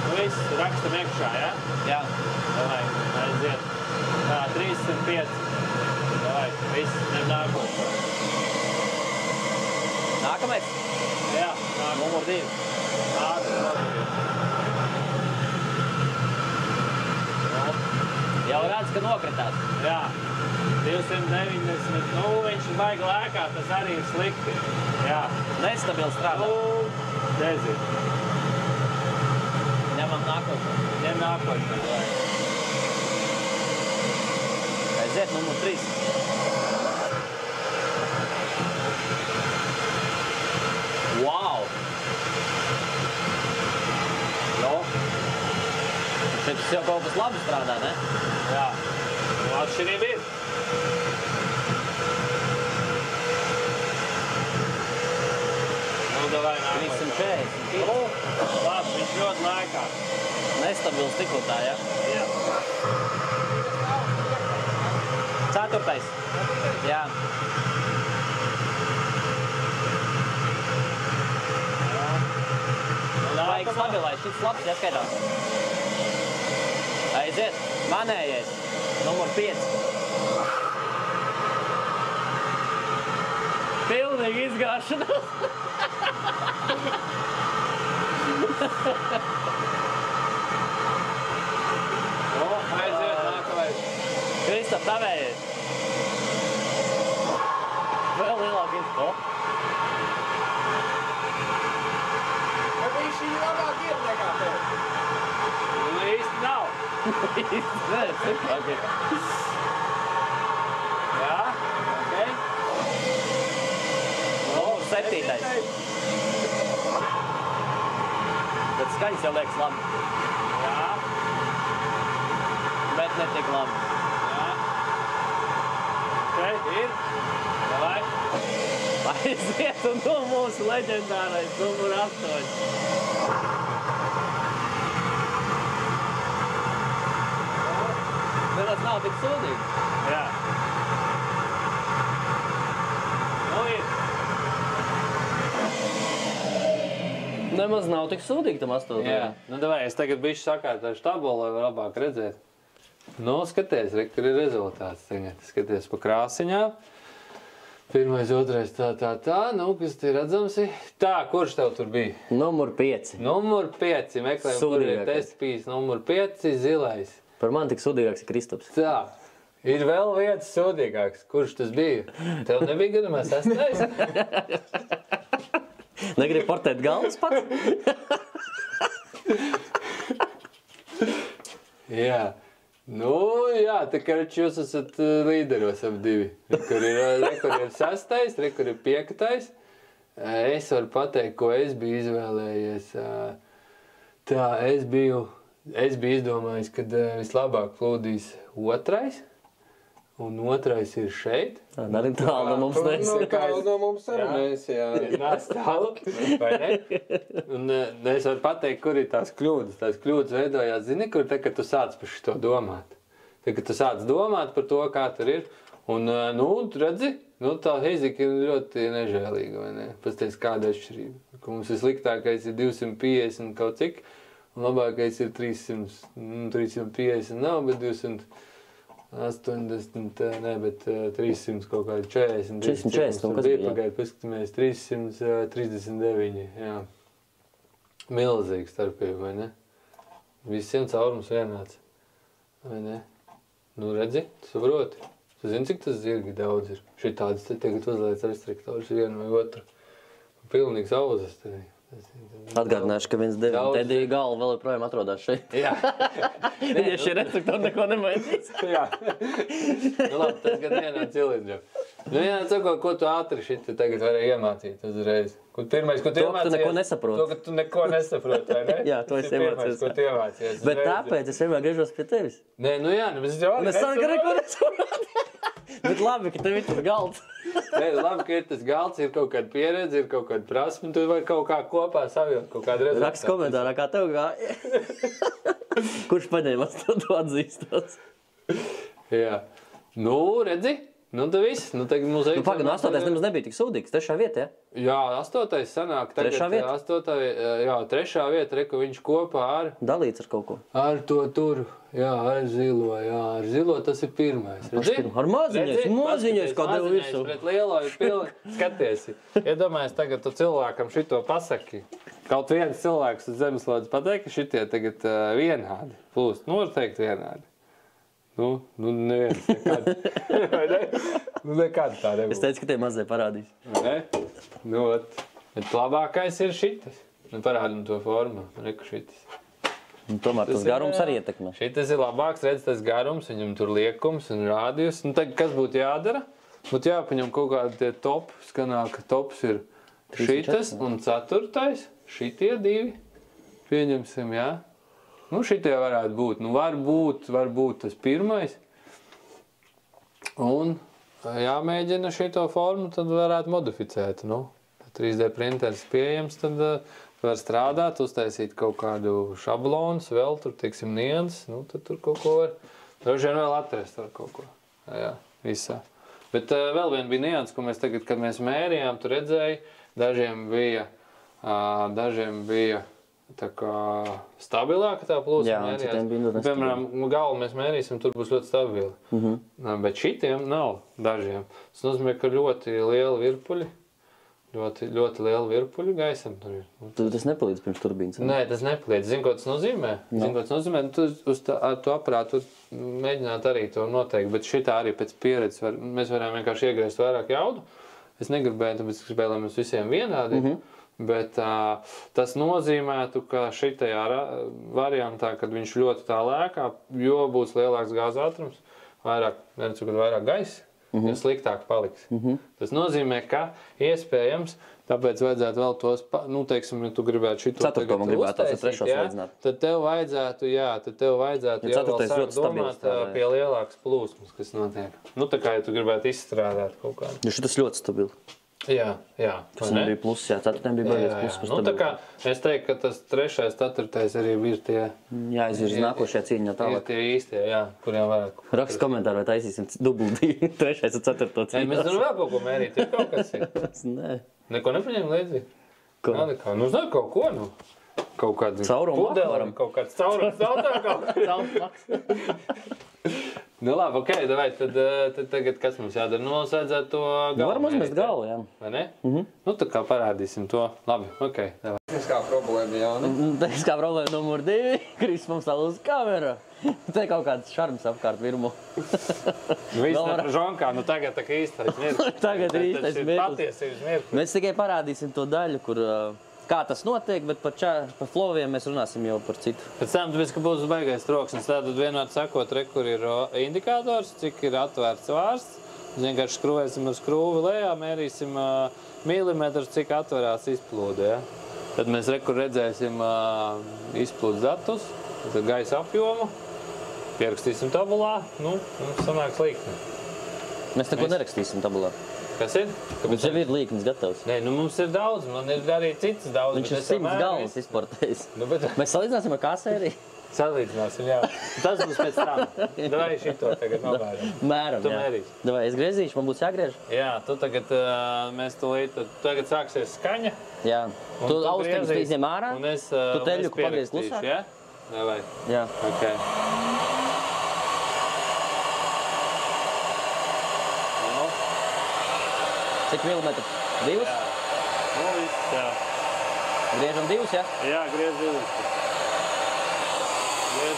Nu viss, rakstam iekšā, ja? Jā. Davai, aiziet. Tā, 305. Davai, viss, ņem nākošo. Nākamais? Jā, nākamais. Numur 2. Jau redz, ka nokritās. Jā, 290. Nu, viņš baigi lēkā, tas arī ir slikti. Jā. Nestabili strādā. Nu, nezinu. Ņemam nākošo. Ņem nākošo. Aiziet, numur 3. Wow! Jo. Šeit tas jau kaut kas labi strādā, ne? Jā. Nu, atšķirība ir. Nu, davai nākošo. 340. Nu, labi, viņš ļoti lēkā. Nestabils tikotā, ja? Jā. 4. Jā. Vajag stabilai, šis labs jāskaitās. Aiziet, manējais, numur 5. Pilnīgi izgāšanās. Nu, aiziet nākamais. Kristap, tavējais. Vēl lielāk izko. Viņš ir labāk ir nekā tev. Nu, īsti nav. Nē, stiprāk ir. Jā, okei. Numur 7. Bet skaņas jau liekas labi. Jā, Bet ne tik labi. jā. Okei, ir. Davai. Aiziet, un nu mūsu leģendārais numur 8. Bet tas nav tik sūdīgi. Jā. Nu, ir. Nemaz nav tik sūdīgi tam 8. Jā. Nu, davai, es tagad bišķi sakārtošu tabulu, lai var labāk redzēt. Nu, skaties, re, kur ir rezultāts tagad. Skaties pa krāsiņām. 1, 2, tā. Nu, kas te redzams ir? Tā, kurš tev tur bija? Numur 5. Numur 5. Meklējam, kur ir Sūdīgākais. testpīs. Numur 5, zilais. Par mani tik sūdīgāks ir Kristaps. Tā. Ir vēl viens sūdīgāks. Kurš tas bija? Tev nebija gadamā 6. Negribu portēt galvas pats? Jā. Nu, jā, tā kā jūs esat līderos ap 2. Kur ir 6, kur ir 5. Es varu pateikt, ko es biju izvēlējies. Tā, es biju izdomājis, ka vislabāk plūdīs 2. Un 2. ir šeit. Arī tālu no mums Nu, nesaka. kā no mums arī mēs, jā. Nāc tālu, vai ne? Un es varu pateikt, kur ir tās kļūdas. Tās kļūdas veidojās, zini, kur te, kad tu sāc par šito domāt. Te, kad tu sāc domāt par to, kā tur ir. Un, nu, redzi, nu, tā fizika ir ļoti nežēlīga, vai ne? Pasties, kāda atšķirība. Ka mums visliktākais ir 250 kaut cik, un labākais ir 300, 350 nav, bet 280, ne, bet 300 kaut kādi 40. 340, nu, kas bija, jā. Pagaid, paskatāmies, 339, jā. Milzīga starpība, vai ne? Visiem caurums vienāds, vai ne? Nu, redzi, tu saproti. Tu zini, cik tas zirgi daudz ir. Šitādas te tagad uzliec restriktors vienu vai otru. Pilnīgs auzas te. Atgādināšu, ka viens Tedija galva vēl joprojām atrodas šeit. Jā. Ja šie restriktori neko nemainīs. Jā. Nu, labi, tas gan vienā cilindrā. Nu, jā, sakot, ko tu ātri šit tagad varēji iemācīt uzreiz? Pirmais, ko tu To, ka tu iemācījies? neko nesaproti. To, ka tu neko nesaproti, vai ne? Jā, to es Tas ir pirmais, iemācījos. ko tu iemācījies. Bet uzreiz. tāpēc es vienmēr griežos pie tevis. Nē, nu jā, bet es jau Un es saku, ka neko nesaproti. Bet labi, ka tev ir tas galds. Nē, labi, ka ir tas galds, ir kaut kāda pieredze, ir kaut kāda prasme, tu vari kaut kā kopā savilkt kaut kādu rezultātu. Raksti komentārā, kā tev gāja. Kurš paņēmās to atzīstos. Jā. Nu, redzi, Nu, tad viss. Nu, tagad mums Pagaid, 8. nemaz nebija tik sūdīgs. 3. vieta, ja? Jā, 8. sanāk. Tagad 3. vieta? 3. vieta, ka viņš kopā ar... Dalīts ar kaut ko. Ar to tur. Jā, ar zilo. Jā, ar zilo tas ir pirmais. Ar maziņais, kā devu visu. Pret lielo ir pilni. Skaties. Iedomājies tagad tu cilvēkam šito pasaki. Kaut viens cilvēks uz zemeslodes pateikt, ka šitie tagad vienādi plūst. Nu, var teikt vienādi. Nu, neviens nekad. Vai ne? Nu, nekad tā nebūs. Es teicu, ka tie mazie parādīs. Ne? Nu, bet labākais ir šitas. Nu, parādam to formu. Reku šitas. Un tomēr tas garums arī ietekmē. Šitas ir labāks, redz, tas garums, viņam tur liekums un rādījus. Nu, tagad, kas būtu jādara? Būtu jāpaņem kaut kādi tie top. Skanāk, ka tops ir šitas un 4. Šitie 2. Pieņemsim, jā. Nu, šitie varētu būt. Nu, varbūt tas pirmais. Un jāmēģina šito formu, tad varētu modificēt. Nu, 3D printeris pieejams, tad var strādāt, uztaisīt kaut kādu šablonus, vēl tur, teiksim, nianses. Nu, tad tur kaut ko var. Droši vien vēl atrast var kaut ko. Jā, visā. Bet vēl vien bija nianses, ko mēs tagad, kad mēs mērījām, tu redzēji, dažiem bija tā kā stabilāka tā plūsma mērījās. Piemēram, galvu mēs mērīsim, tur būs ļoti stabili. Bet šitiem nav dažiem. Tas nozīmē, ka ļoti liela virpuļi, ļoti liela virpuļi gaisam tur ir. Tad tas nepalīdz pirms turbīnas? Nē, tas nepalīdz. Zini, ko tas nozīmē? Tu uz to aparātu mēģināt arī to noteikt, bet šitā arī pēc pieredzes mēs varam vienkārši iegriezt vairāk jaudu. Es negribēju, tāpēc gribēju, lai mums visiem vienādi. Bet tas nozīmētu, ka šitajā variantā, kad viņš ļoti tā lēkā, jo būs lielāks gāzes ātrums, vairāk gaisa, jo sliktāk paliks. Tas nozīmē, ka iespējams, tāpēc vajadzētu vēl tos, nu, teiksim, ja tu gribētu šito tagad uztaisīt, tad tev vajadzētu jau vēl sākt domāt pie lielākas plūsmas, kas notiek. Nu, tā kā, ja tu gribētu izstrādāt kaut kādu. Jo šitas ļoti stabili. Jā. Tas nebija pluss, jā, 4. bija baigies pluss par stabilitāti. Nu, tā kā es teiktu, ka tas 3., 4. arī ir tie... Jāizvirz nākošajā cīņā tālāk. Ir tie īstie, jā, kuriem vairāk. Rakst komentāru, vai taisīsim dubultī 3. un 4. cīņā. Mēs varam vēl kaut ko mērīt, ir kaut kas ir. Nē. Neko nepaņem līdzi? Ko? Nu, zinu, kaut ko, nu. Kaut kādu pudeli, kaut kāds caurums, Nu labi, okei, tad tagad kas mums jādara? Nu, mums vajadzētu to galvu. Varam uzmest galvu, jā. Vai ne? Nu, tā kā parādīsim to. Labi, okei. Tehniskā problēma, Jāni. Tehniskā problēma numur 2. Kris mums tā uz kameru. Te kaut kāds šarms apkārt virmo. Nu, īstenā žonkā, nu tagad tā kā īstais mirklis. Tagad ir īstais mirklis. Patiesības mirklis. Mēs tikai parādīsim to daļu, kur... Kā tas notiek, bet par flowiem mēs runāsim jau par citu. Pēc tam, tāpēc, ka būs baigais troksnis, tad vienmēr sakot, kur ir indikators, cik ir atvērts vārsts. Mēs vienkārši skruvēsim ar skrūvi lejā, mērīsim milimetrus, cik atverās izplūde. Ja? Tad mēs redzēsim izplūdes datus, gaisa apjomu, pierakstīsim tabulā, nu, mums sanāks līkne. Mēs neko nerakstīsim tabulā. Kas ir? Mums jau ir līknes gatavs. Nē, nu mums ir daudz, man ir arī citas daudz. Viņš ir 100 galvas izportējis. Nu, bet... Mēs salīdzināsim ar kā sēriju? Salīdzināsim, jā. Tas būs pēc tam. Davai šito tagad novēram. Mēram, jā. Mērīsi. Davai, es griezīšu, man būs jāgriež. Jā, tu tagad, mēs tagad sāksies skaņa. Jā. Tu austeņus izņem ārā, tu teļuku pagriez klusāk. Jā? Davai. Jā. Okay. Cik milimetru? 2? Jā. Nu, viss, jā. Griežam 2, jā? Jā, griez 2.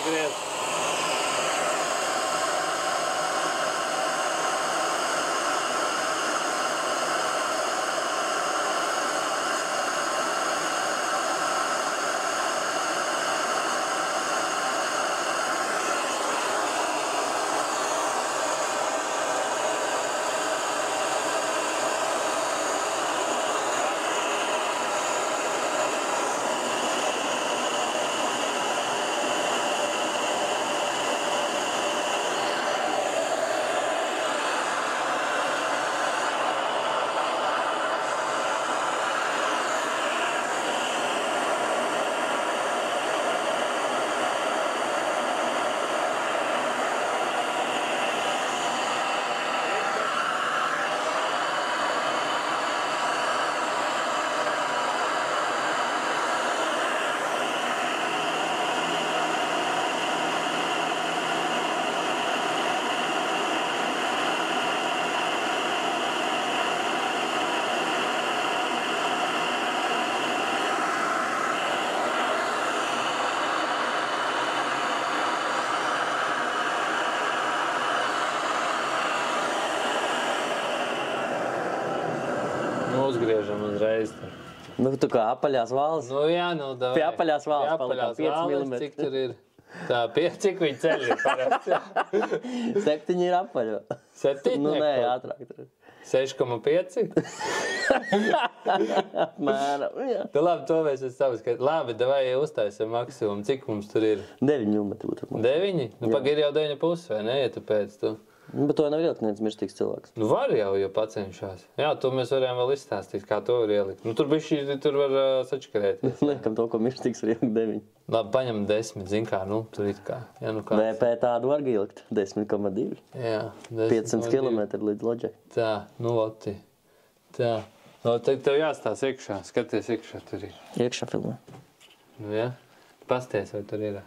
Griez. Uzgriežam uzreiz. Nu, tu kā apaļās vāls. Nu jā, nu davai. Pie apaļās vāls palikā 5 mm. Cik tur ir? Tā, cik viņi ceļ ir parasti? 7 ir apaļo. 7? Nu, nē, ātrāk tur. 6,5? Apmēram, jā. Tu labi, to mēs esam savas. Labi, davai uztaisam maksimumu. Cik mums tur ir? 9 mm. 9? Nu, pag ir jau 9,5 vai ne, ja tu pēc tu? Bet to nav ielikt neviens mirstīgs cilvēks. Nu, var jau pacenšās. Jā, to mēs varējām vēl izstāstīt, kā to var ielikt. Nu, tur bišķi, tur var sačakarēties. Liekam to, ko mirstīgs var ielikt 9. Labi, paņem 10, zin kā, nu, tur it kā. Jā, nu kā. VP tādu var ielikt 10,2. Jā. 500 km līdz loģai. Tā, nu, loti. Tā. No, tev jāstās iekšā, skaties iekšā tur ir. Iekšā filmē. Nu, jā. Pasties, vai tur ir.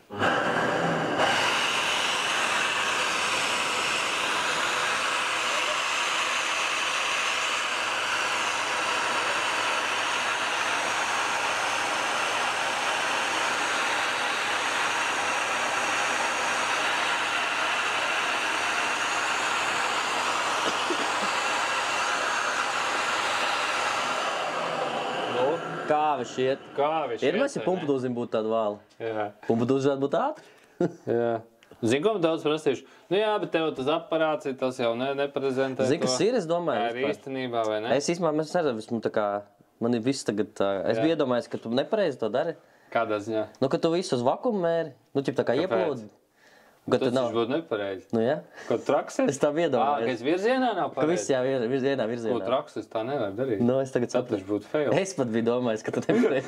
Kāvi šiet. Kāvi šiet. Ir mēs, ja pumpudūzim būtu tādu vālu. Jā. Pumpudūzi varētu būt ātri. Jā. Zini, ko man daudz prasījuši? Nu jā, bet tev tas aparāts, tas jau neprezentē to. Zini, kas ir, es domāju. Tā ir īstenībā, vai ne? Es īstenībā, mēs neredzu, esmu tā kā, man ir viss tagad, es biju iedomājies, ka tu nepareizi to dari. Kādā ziņā? Nu, ka tu visu uz vakumu mēri, nu, ķip tā kā ieplūdi. Tas viņš būtu nepareizi. Nu, jā. Ko trakses? Es tā iedomājos. Ka es virzienā nav pareizi? Ka viss jā, vienā virzienā. Ko trakses tā nevar darīt? Nu, es tagad saprotu. Tas būtu fail. Es pat biju domājis, ka tu nepareizi.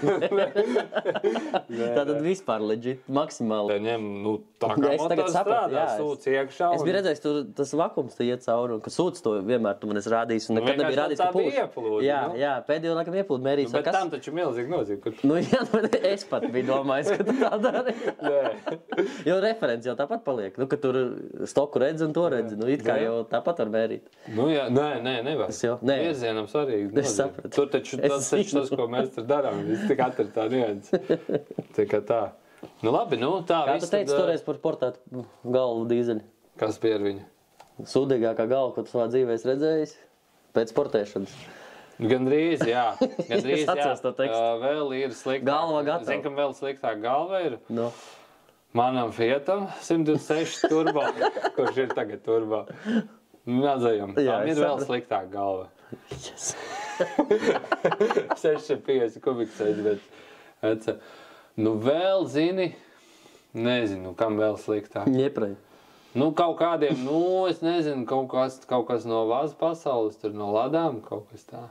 Tātad vispār legit, maksimāli. Ņem, nu, tā kā motors strādā, sūc iekšā. Es biju redzējis, tur tas vakums te iet cauri, un ka sūc to vienmēr tu man esi rādījis, un nekad nebija rādījis, ka pūš. Jā, pēdējo laikam ieplūd mērījis. Bet tam taču milzīgi nozīme. Nu, jā, es pat biju domājis, ka tu tā dari. Jo referents jau tāpat paliek, nu, ka tur stoku redzi un to redzi. Nu, it kā jau tāpat var mērīt. Nu jā, nevar. Virzienam svarīgi. Es sapratu. Tur taču tas, ko mēs tur darām. Viss tik atver tā nians. Tā kā tā. Nu labi, nu tā. Kā tu teici toreiz par portētu galvu dīzeļu? Kas bija ar viņu? Sūdīgākā galva, ko tu savā dzīvē esi redzējis pēc portēšanas. Gandrīz, jā. Gandrīz, es atceros to tekstu. Vēl ir sliktāk. Galva gatava. Zinu, ka vēl sliktāk galva ir. No. Manam Fiatam 126 turbo, kurš ir tagad turbo. Mazajam. Tam ir vēl sliktāk galva. Yes. 650 kubikceļi, bet nu vēl zini, nezinu, kam vēl sliktāk. Ņeprei. Nu, kaut kādiem, es nezinu, kaut kas no vāzu pasaules, tur no ladām, kaut kas tā.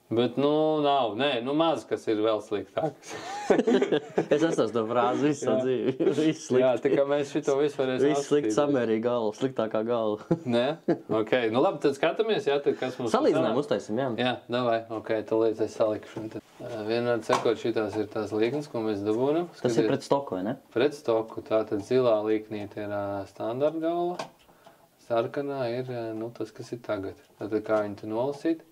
Bet, nav, maz, kas ir vēl sliktāks. Es esmu to frāzi visu dzīvi. Viss slikti. Jā, tā kā mēs šito visu varēsim Viss slikti samērīgi galva, sliktākā galva. Nē? Ok, nu labi, tad skatāmies, jā, tad kas mums... Salīdzinājumu uztaisim, jā. Jā, davai, ok, tad līdz es salikšu. Vienādi sekot, šitās ir tās līknes, ko mēs dabūnam. Tas ir pret stoku, vai ne? Pret stoku, tātad zilā līknīte ir standarta galva. Sarkanā ir, tas, kas ir tagad. Tātad kā viņi te nolasīt.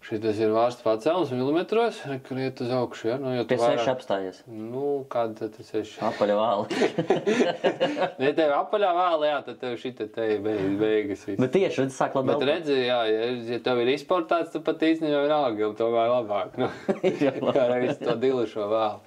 Šitas ir vārsts pacēlums milimetros, kur iet uz augšu, ja? Pie 6 apstājies. Nu, kāda tad 6? Apaļa vāla. Ne, tev apaļā vāla, jā, tad tev šita te beigas viss. Bet tieši, redz, sāk labi. Bet redzi, jā, ja tev ir izportāts, tad pat īstenībā ir alga, tomēr labāk, kā reiz to dilušo vālu.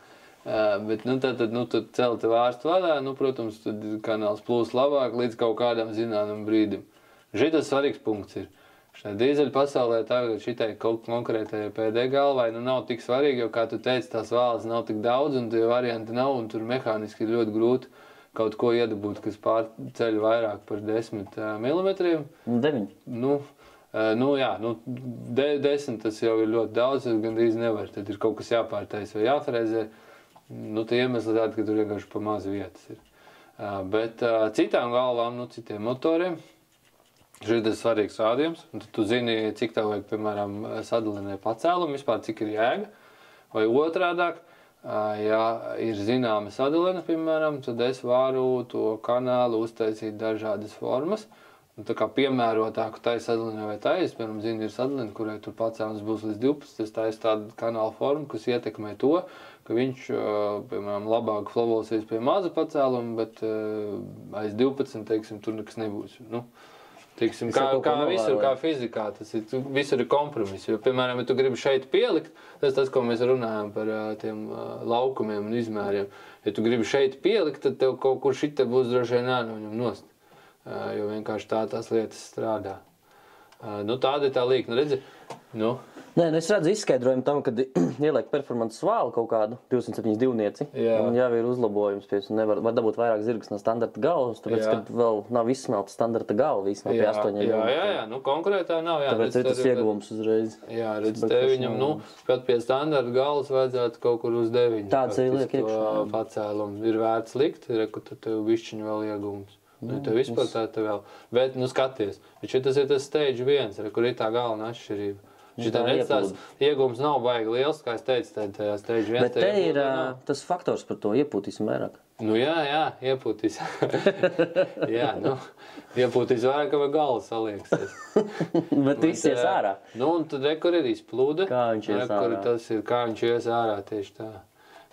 Bet, tad celti vārstu vadā, protams, tad kanāls plūst labāk līdz kaut kādam zināmam brīdim. Šitas svarīgs punkts ir. Šai dīzeļu pasaulē tagad šitai konkrētajai PD galvai nav tik svarīgi, jo, kā tu teici, tās vāles nav tik daudz un tie varianti nav, un tur mehāniski ir ļoti grūti kaut ko iedabūt, kas pārceļ vairāk par 10 milimetriem. 9. Jā, 10 tas jau ir ļoti daudz, tas gandrīz nevar, tad ir kaut kas jāpārtais vai jāfrezē. Tie iemesli tādi, ka tur vienkārši pa maz vietas ir. Bet citām galvām, citiem motoriem, šeit ir svarīgs rādījums, un tu zini, cik tev vajag, piemēram, sadalinē pacēlumu, vispār cik ir jēga, vai otrādāk, ja ir zināma sadalina, piemēram, tad es varu to kanālu uztaisīt dažādas formas, un tā kā piemērotāku tai sadalinē vai tai, es, piemēram, zinu, ir sadalina, kurai tur pacēlums būs līdz 12, es taisu tādu kanālu formu, kas ietekmē to, ka viņš, piemēram, labāk flavosies pie maza pacēluma, bet aiz 12, teiksim, tur nekas nebūs, Tiksim, kā visur, kā fizikā, visur ir kompromiss. Jo, piemēram, ja tu gribi šeit pielikt, tas, ko mēs runājam par tiem laukumiem un izmēriem. Ja tu gribi šeit pielikt, tad tev kaut kur šita būs droši vien jānoņem nost. Jo vienkārši tās lietas strādā. Tāda ir tā līkne, redzi? Nē, es redzu izskaidrojumu tam, kad ieliek performances svālu kaut kādu 272nieci. Un jau ir uzlabojums, var dabūt vairāk zirgus no standarta galvas, tāpēc, kad vēl nav izsmelta standarta galva, vismaz pie 8 jā, konkrētā nav, jā. Tāpēc ir tas ieguvums uzreiz. Jā, redz, te viņam, pat pie standarta galvas vajadzētu kaut kur uz 9. Tāds ir liek iekšā. Pacēlumu ir vērts likt, ka tu tev bišķiņu vēl ieguvums. Tev vispār tā vēl. Bet, skaties, šitas ir tas stage 1, kur ir tā galvenā atšķirība. Šitā tās iegums nav baigi liels, kā es teicu, tajā stage 1. Bet te ir tas faktors par to iepūtīsim vairāk. Jā, iepūtīs. Iepūtīs vairāk, ka galva salieksies. Bet viss ies ārā. Un tad kur ir izplūde. Kā viņš ies ārā. Kā viņš ies ārā tieši tā.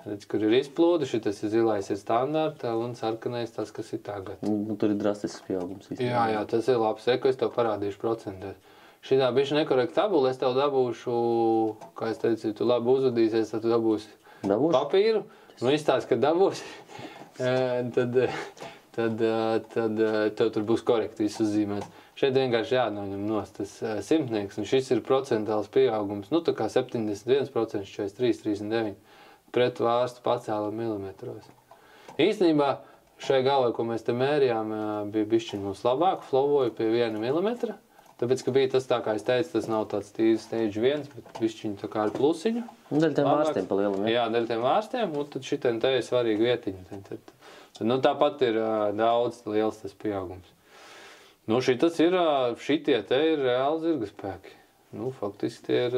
Redz, kur ir izplūde, šitas ir zilais ir standarta un sarkanais tas, kas ir tagad. Tur ir drastisks pieaugums. Jā, tas ir labs. Ko es tev parādīšu procentēt. Šitā bišķi nekorekta tabula, es tev dabūšu, kā es teicu, tu labi uzvadīsies, tad tu dabūsi papīru. Izstāst, ka dabūsi, tad tev tur būs korekti viss uzzīmēts. Šeit vienkārši jānoņem nost tas simtnieks, un šis ir procentāls pieaugums, tā kā 71%, 43, 39 pret vārstu pacēlu milimetros. Īstenībā šai galvai, ko mēs te mērījām, bija bišķiņ mums labāk, flowoja pie 1 milimetra. Tāpēc, ka bija tas tā, kā es teicu, tas nav tāds tīrs stage 1, bet višķiņi tā kā ar plusiņu. Daļ tiem vārstiem pa lielam, jā, daļ tiem vārstiem, un tad šitiem te ir svarīgi vietiņi. Tāpat ir daudz liels tas pieaugums. Šitie te ir reāli zirgaspēki. Faktiski tie ir,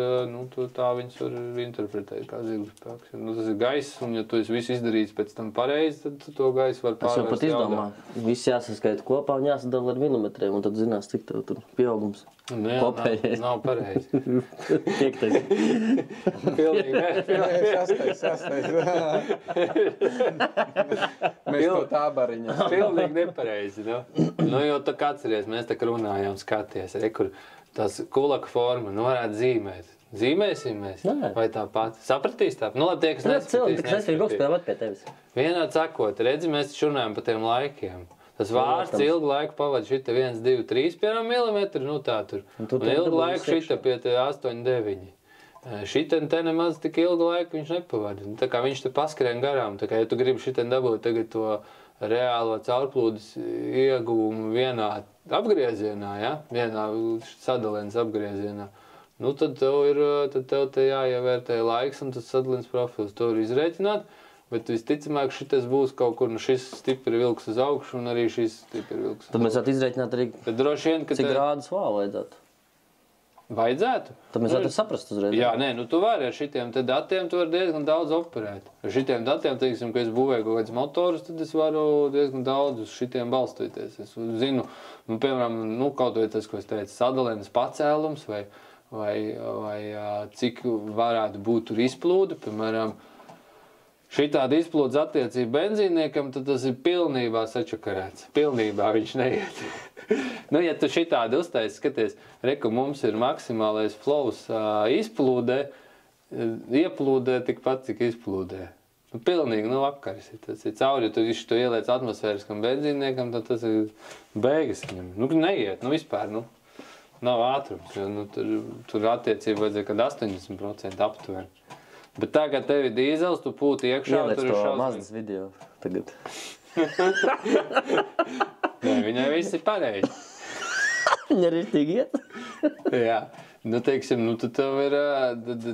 tā viņas var interpretēt kā zirgaspēks. Tas ir gaiss, un ja tu esi visu izdarījis pēc tam pareizi, tad to gaisu var pārvērst. Es jau pat izdomāju. Viss jāsaskaita kopā un jāsadala ar milimetriem, un tad zinās, cik tev tur pieaugums. Kopējais. Nav pareizi. 5. Pilnīgi Sastais. Mēs to tā bariņā. Pilnīgi nepareizi. Jo tā kā atceries, mēs tā runājām, skaties, kur tās kulaka forma, varētu zīmēt. Zīmēsim mēs? Vai tā pati? Sapratīs tā? Labi, tie, kas nesapratīs, nespēj pie tevis. Vienādi sakot, redzi, mēs šunājam pa tiem laikiem. Tas vārsts ilgu laiku pavada šita 1, 2, 3 milimetri, tā tur. Un ilgu laiku šita pie 8, 9. Šiten te nemaz tik ilgu laiku viņš nepavada. Tā kā viņš te paskrien garām. Tā kā, ja tu gribi šiten dabūt tagad to reālo caurplūdes ieguvumu vienā apgriezienā, vienā sadalienas apgriezienā, tad tev te jāievērtē laiks un tas sadalienas profils. To var izrēķināt, bet visticamāk šitas būs kaut kur, šis stipri vilks uz augšu un arī šis stipri vilks uz augšu. Tad mēs varat izrēķināt arī, cik grādus vālu vajadzētu. Vajadzētu? Tad mēs varam saprast uzreiz. Jā, tu vari ar šitiem te datiem, tu vari diezgan daudz operēt. Ar šitiem datiem, teiksim, ka es būvēju kaut kādus motorus, tad es varu diezgan daudz uz šitiem balstoties. Es zinu, piemēram, kaut vai tas, ko es teicu, sadalienas pacēlums vai cik varētu būt tur izplūde, piemēram, šitāda izplūdes attiecība benzīniekam, tad tas ir pilnībā sačakarēts. Pilnībā viņš neiet. Ja tu šitādi uztaisi, skaties, reku mums ir maksimālais flows izplūdē, ieplūdē tikpat, cik izplūdē. Pilnīgi, vakaris ir. Tas ir cauri, ja tu ieliec atmosfēriskam benzīniekam, tad tas ir beigas viņam. Neiet, vispār, nav ātrums, jo tur attiecība vajadzēja, kad 80% aptver. Bet tā, kad tev ir dīzels, tu pūti iekšā, tur ir šausmīgi. Ieliec to Mazdas video tagad. Nē, viņai viss ir pareizi. Viņa rištīgi iet? Jā. Teiksim, tad tev ir,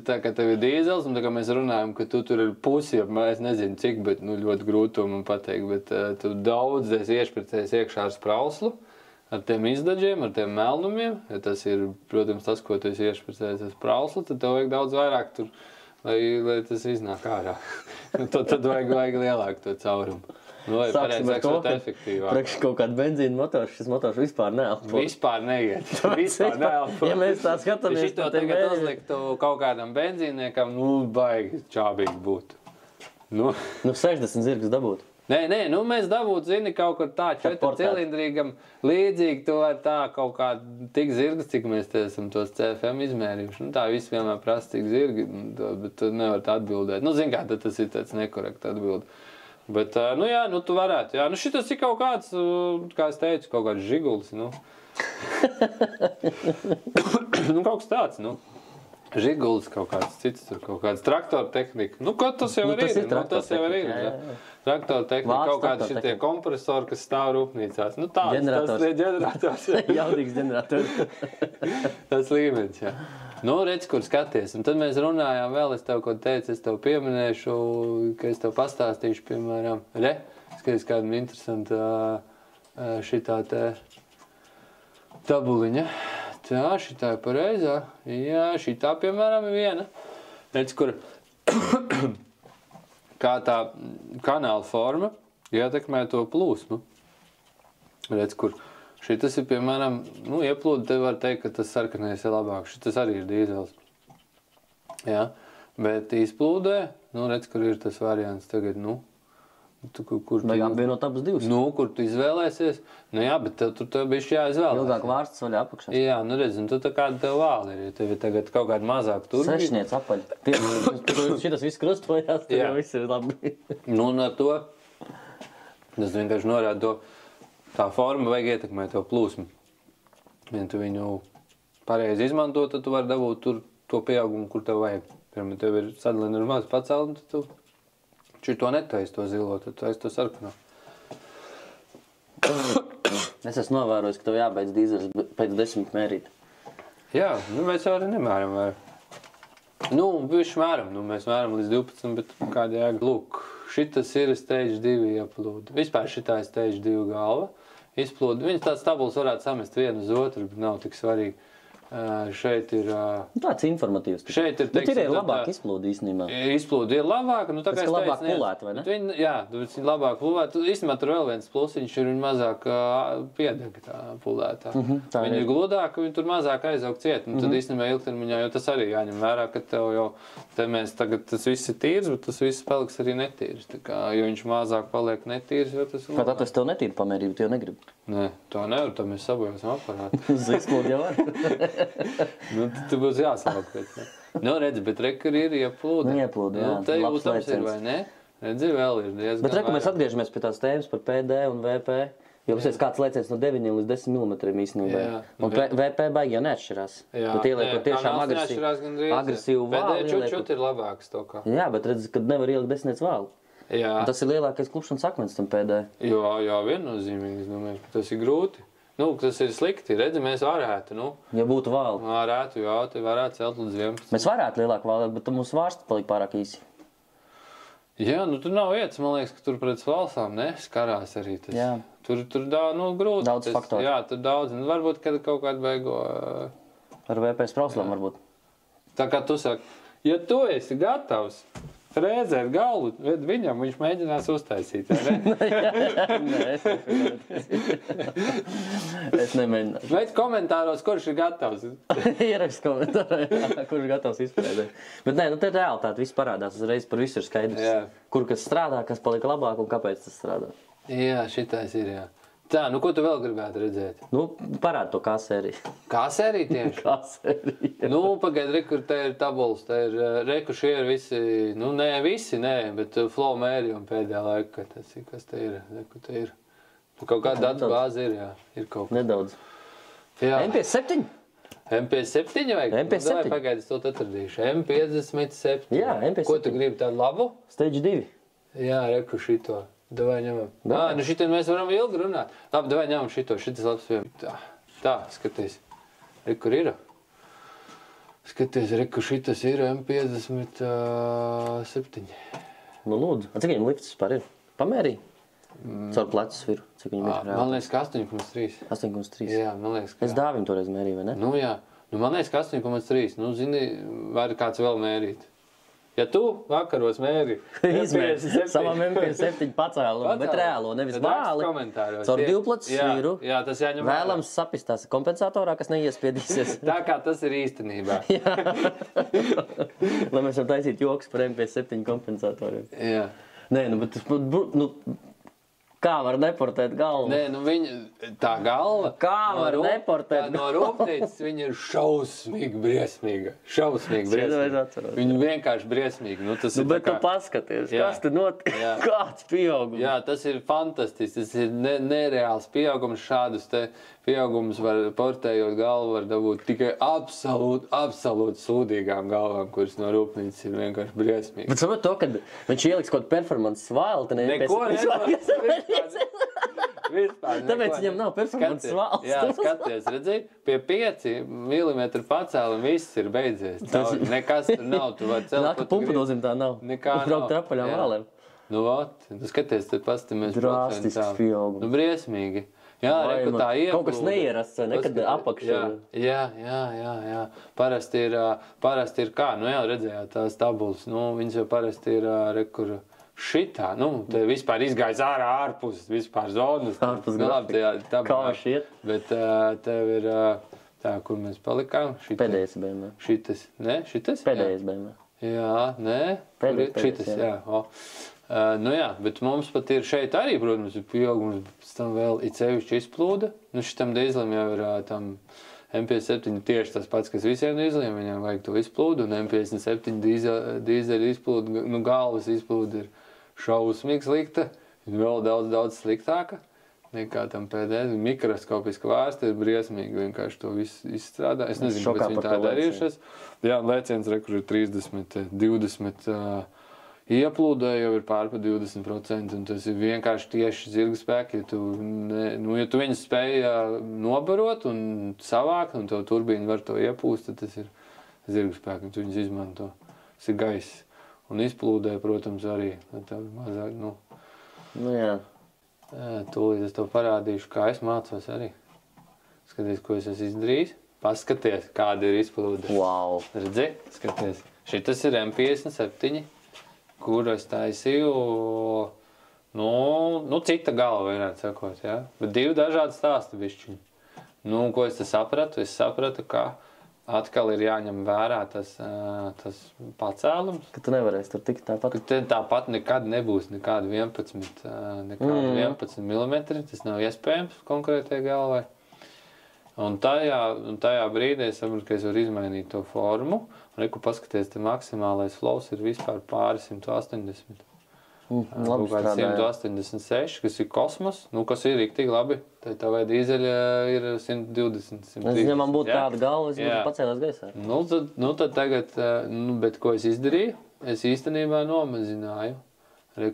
tā kā tev ir dīzels, un tā kā mēs runājam, ka tu tur ir pusi, es nezinu cik, bet ļoti grūti to man pateikt, bet tu daudz esi iešpricējis iekšā ar sprauslu, ar tiem izdaģiem, ar tiem melnumiem. Ja tas ir, protams, tas, ko tu esi iešpricējis ar sprauslu, tad tev vajag daudz vairāk tur, lai tas iznāk ārā. Tad vajag lielāku to caurumu. Vai Sāksim ar to, ka priekš kaut kādu benzīnu motoru, šis motors vispār neelpo. Vispār neiet. Vispār neelpo. Ja mēs tā skatāmies, šito tagad uzliktu kaut kādam benzīniekam, baigi čābīgi būtu. 60 zirgus dabūt. Nē, nu mēs dabūtu, zini, kaut kur tā 4 cilindrīgam līdzīgi to var tā kaut kā tik zirgas, cik mēs te esam tos CFM izmērījuši. Nu tā viss vienmēr prasa tik zirgi, bet tu nevar tā atbildēt. Nu, zini kā, tad tas ir tāds nekorekts atbild. Bet, nu jā, nu tu varētu, jā. Nu šitas ir kaut kāds, kā es teicu, kaut kāds žigulis, nu. Nu kaut kas tāds, nu. Žigulis kaut kāds cits, tur kaut kāds traktora tehnika. Nu, ko tas jau ir? Tas jau ir, jā. Traktora tehnika, kaut kādi šitie kompresori, kas stāv rūpnīcās. Nu tāds, tas ir ģenerators. Jaudīgs ģenerators. Tas līmenis, jā. Nu, redz, kur skaties. Un tad mēs runājām vēl, es tev ko teicu, es tev pieminēšu, ka es tev pastāstīšu, piemēram, skaties kādam interesanta šitā te tabuliņa. Tā, šitā ir pareizā. Jā, šitā, piemēram, ir viena. Redz, kur kā tā kanāla forma ietekmē to plūsmu. Redz, kur šitas ir, piemēram, nu, ieplūda, te var teikt, ka tas sarkanais ir labāk. Šitas arī ir dīzels. Jā, bet izplūdē, nu, redz, kur ir tas variants tagad, nu, kur vai apvienot abas divas? Nu, kur tu izvēlēsies. Nu jā, bet tev bišķi jāizvēlēs. Ilgāk vārsts vaļā apakšā. Jā, nu redz, un tu tā kāda tev vāli ir, ja tev ir tagad kaut kāda mazāk turbīna. Sešniec apaļ. Šitas viss krustojās, tad jau viss ir labi. Nu, un ar to, tas vienkārši norāda to, tā forma vajag ietekmēt to plūsmu. Ja tu viņu pareizi izmanto, tad tu vari dabūt tur to pieaugumu, kur tev vajag. Piemēram, tev ir sadalina ar maz pacelt, tad tu to netaisi to zilo, tad tu to sarkano. Es esmu novērojis, ka tev jābeidz dīzelis pēc 10 mērīt. Jā, nu mēs jau arī nemēram vairāk. Nu, bišķi mēram, nu mēs mēram līdz 12, bet kāda jēga. Lūk, šitas ir stage 2 ieplūda. Vispār šitā ir stage 2 galva. Izplūda. Viņas tāds tabulas varētu samest vienu uz otru, bet nav tik svarīgi. Šeit ir... Tāds informatīvs. Šeit ir, bet ir labāk izplūda īstenībā. Izplūda ir labāka. Nu, tā kā es labāk pulēta, vai ne? Viņi, jā, viņi labāk pulēta. Īstenībā tur vēl viens plusiņš ir, viņi mazāk piedeg tā pulētā. Viņi ir gludāka, viņi tur mazāk aizaug ciet. Un tad īstenībā ilgtermiņā, jo tas arī jāņem vērā, ka tev jau, te mēs tagad tas viss ir tīrs, bet tas viss paliks arī netīrs. Tā kā, jo viņš mazāk paliek netīrs, jo tas ir labāk. Kā tas tev netīri pamērīt, bet jau negribu? Nē, to nevar, to mēs sabojāsim aparātu. Uz izplūdu jau var. Nu, tu būs jāslāk pēc. Nu, redzi, bet rekur ir ieplūda. Nu, ieplūda, jā. Nu, te jūtams ir, vai ne? Redzi, vēl ir diezgan bet rekur mēs atgriežamies pie tās tēmas par PD un VP. Jo pasies kāds lēciens no 9 līdz 10 mm īstenībā. Un VP baigi jau neatšķirās. Bet ieliekot tiešām agresīvu vālu. PD čut ir labāks to kā. Jā, bet redzi, kad nevar ielikt 10 vālu. Jā. Un tas ir lielākais klupšanas akmens tam PD. Jā, viennozīmīgi, es domāju, ka tas ir grūti. Nu, tas ir slikti, redzi, mēs varētu, nu. Ja būtu vāli. Varētu, jā, te varētu celt līdz 11. Mēs varētu lielāku vāli, bet mums vārsts palika pārāk īsi. Jā, nu tur nav vietas, man liekas, ka tur pret valsām, ne, skarās arī tas. Jā. Tur nu, grūti. Daudz faktoru. Jā, tur daudz, nu, varbūt, kad kaut kādu beigo... Ar VP sprauslam varbūt. Tā kā tu saki, ja tu esi gatavs frēzēt galvu, viņam viņš mēģinās uztaisīt, vai ne? Nē, es nemēģināšu. Veic komentāros, kurš ir gatavs. Ierakst komentārā, kurš ir gatavs izfrēzēt. Bet nē, nu te realitāte viss parādās, uzreiz par visu ir skaidrs. Jā. Kur kas strādā, kas palika labāk un kāpēc tas strādā. Jā, šitais ir, jā. Tā, nu ko tu vēl gribētu redzēt? Nu, parāda to K-sēriju. K-sēriju tieši? K-sēriju. Nu, pagaid, rekur, te ir tabulas, te ir, reku šie ir visi, nu, nē, bet flow mērījumi pēdējā laika, kas te ir, reku, te ir. Kaut kāda datubāze ir, jā, ir kaut kā. Nedaudz. Jā. MP7? MP7 vajag? MP7. Nu, pagaid, es to atradīšu. MP57. Jā, MP7. Ko tu gribi, tādu labu? Stage 2. Jā, reku šito. Davai ņemam. Nu šitien mēs varam ilgi runāt. Labi, davai ņemam šito, šitas labs vien. Tā, skaties. Rekur ir. Skaties, reku šitas ir M57. Nu, lūdzu. Cik viņam lifts vispār ir? Pamērī? Caur plecus viru. Cik viņam ir? Man liekas, ka 8,3. 8,3. Jā, man liekas, ka... Es dāvim toreiz mērīju, vai ne? Nu, jā. Nu, man liekas, ka 8,3. Nu, zini, var kāds vēl mērīt. Ja tu vakaros mēri savam MP7 pacēlumu, bet reālo, nevis vāli, caur divplats sviru, vēlams sapistās kompensatorā, kas neiespiedīsies. Tā kā tas ir īstenībā. Lai mēs varam taisīt joks par MP7 kompensatoriem. Jā. Nē, nu, bet Kā var neportēt galvu? Nē, nu viņa, tā galva, Kā var neportēt no rūpnīcas, viņa ir šausmīgi briesmīga. Šausmīgi Es briesmīga. atceros. Viņa vienkārši briesmīga. Nu, tas ir Bet tā tu paskaties, Jā. kas te notiek? Jā. Kāds pieaugums? Jā, tas ir fantastisks. Tas ir nereāls pieaugums. Šādus te pieaugumus var, portējot galvu, var dabūt tikai absolūti sūdīgām galvām, kuras no rūpnīcas ir vienkārši briesmīgi. Bet saprot to, kad viņš ieliks kaut performance svāli, tad Neko neviens. Vispār Tāpēc neko viņam nav performance Skaties, svāls. Jā, skaties, redzēji, pie 5 mm pacēluma viss ir beidzies. Nekas tur nav, tu vari celt. Nāka pumpa nozīm tā nav. Nekā nav. Braukt ar apaļām Jā. vālēm. Nu, ot, tu skaties, tad pastamies Drastisks pieaugums. Nu, briesmīgi. Jā, Vai reku tā ieplūda. kaut kas neierasts, vai ne, kad apakšā ir. Jā. Parasti ir kā, nu jā, redzējāt tās tabulas, nu, viņas jau parasti ir, rekur, šitā, nu, te vispār izgājis ārpus, vispār zonas. Ārpus Nu, labi, grafika. Kā viņš iet? Bet tev ir, tā, kur mēs palikām? Pēdējais BMW. Šitas, ne? Šitas? Pēdējais BMW. Jā, nē? Pēdējais, Šitas, jā. Nu jā, bet mums pat ir šeit arī, protams, ir pieaugums, pēc tam vēl it sevišķi izplūda. Nu, šitam dīzlim jau ir tam M57 tieši tas pats, kas visiem dīzliem, viņam vajag to izplūdu, un M57 dīzeļu izplūdu, nu galvas izplūdu ir šausmīgi slikta, vēl daudz sliktāka nekā tam pēdējais. Mikroskopiski vārsti ir briesmīgi, vienkārši to visu izstrādā. Es nezinu, kāpēc viņi tā darījušies. Jā, lēciens rekur ir 30, 20 ieplūdē jau ir pārpa 20%, un tas ir vienkārši tieši zirga spēki. Ja tu viņus spēj nobarot un savākt, un tev turbīni var to iepūst, tad tas ir zirga spēki, un tu viņus izmanto. Tas ir gaiss. Un izplūdē, protams, arī. Tev mazāk, Nu jā. Tūlīt es to parādīšu, kā es mācos arī. Skaties, ko es esmu izdarījis. Paskaties, kāda ir izplūde. Wow. Redzi? Skaties. Šitas ir M57. Kur es taisīju, nu cita galva, varētu sakot, jā. Bet 2 dažādi stāsti bišķiņi. Nu, ko es te sapratu? Es sapratu, ka atkal ir jāņem vērā tas pacēlums. Ka tu nevarēsi tur tikt tāpat. Ka te tāpat nekad nebūs nekāda 11 mm. Tas nav iespējams konkrētai galvai. Un tajā brīdī es saprotu, ka es varu izmainīt to formu. Un reku paskaties, te maksimālais flows ir vispār pāri 180. Labi Kaut kāds 186, kas ir kosmos, nu, kas ir riktīgi labi. Tā vai dīzeļa ir 120, 130. Ja man būtu tāda galva, es būtu pacēlās gaisā. Tad tagad, bet ko es izdarīju? Es īstenībā nomazināju.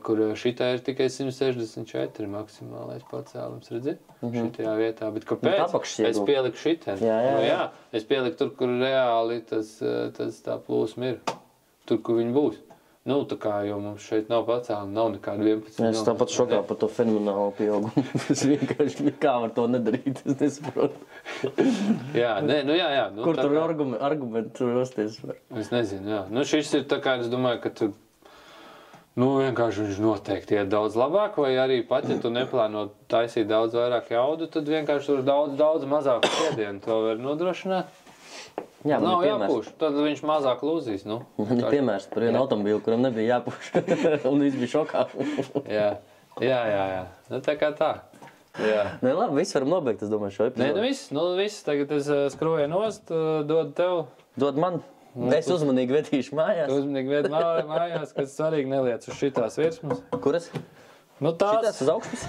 Kur šitā ir tikai 164 maksimālais pacēlums, redzi? Šitajā vietā. Bet kāpēc? Es pieliku šitien. Jā. Es pieliku tur, kur reāli tas tā plūsma ir. Tur, kur viņi būs. Nu, tā kā jau mums šeit nav pacēluma, nav nekāda 11. Es tāpat šokā par to fenomenālo pieaugumu. Es vienkārši, kā var to nedarīt, es nesaprotu. Jā. Kur tur argumenti tur rasties var? Es nezinu, jā. Nu, šis ir tā kā, es domāju, ka tu vienkārši viņš noteikti iet daudz labāk, vai arī pat, ja tu neplāno taisīt daudz vairāk jaudu, tad vienkārši tur daudz mazāku spiedienu to var nodrošināt. Jā, nav jāpūš, tad viņš mazāk lūzīs, nu. Man ir piemērs par vienu automobīlu, kuram nebija jāpūš, un viss bija šokā. Jā. Nu, tā kā tā. Jā. Nē, labi, viss varam nobeigt, es domāju, šo epizodu. Nē, viss, tagad es skroju nost, dod tev. Dod man. Es uzmanīgi vedīšu mājās. Uzmanīgi ved mājās, kas svarīgi neliec uz šitās virsmas. Kuras? Nu tās. Šitās uz augšas?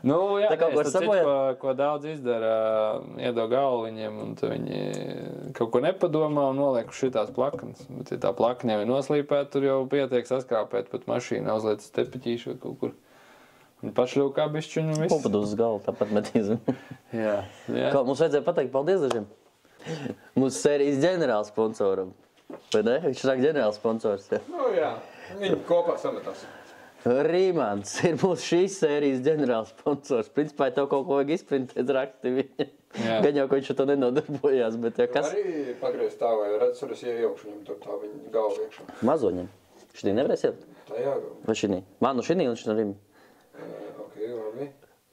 Nu jā, Tā kaut ko sabojāt? ko daudz izdara, iedod galvu viņiem, un viņi kaut ko nepadomā un noliek uz šitās plakanas. Bet ja tā plakana jau ir noslīpēta, tur jau pietiek saskrāpēt pat mašīnu, uzliec uz tepiķīšu vai kaut kur. Un pašļūkā bišķiņu un viss. Pumpadus uz galvu, tāpat metīzim. Jā. Mums vajadzēja pateikt paldies dažiem. Mūsu sērijas ģenerāls sponsoram. Vai ne? Viņš sāk ģenerāls sponsors. Ja? Nu jā, viņi kopā sametās. Rīmāns ir mūsu šīs sērijas ģenerāls sponsors. Principā tev kaut ko vajag izprintēt rakti viņa. Gan jau, ka viņš to nenodarbojās, bet ja kas? Arī pagriezt tā, vai redz, tur es iejaukšu viņam tur tā viņa galva iekšā. Mazoņam. Šitī nevarēs iet? Tā jāgalva. Vai šitī? Man no šitī un šitī no Rīmi. Ok, labi.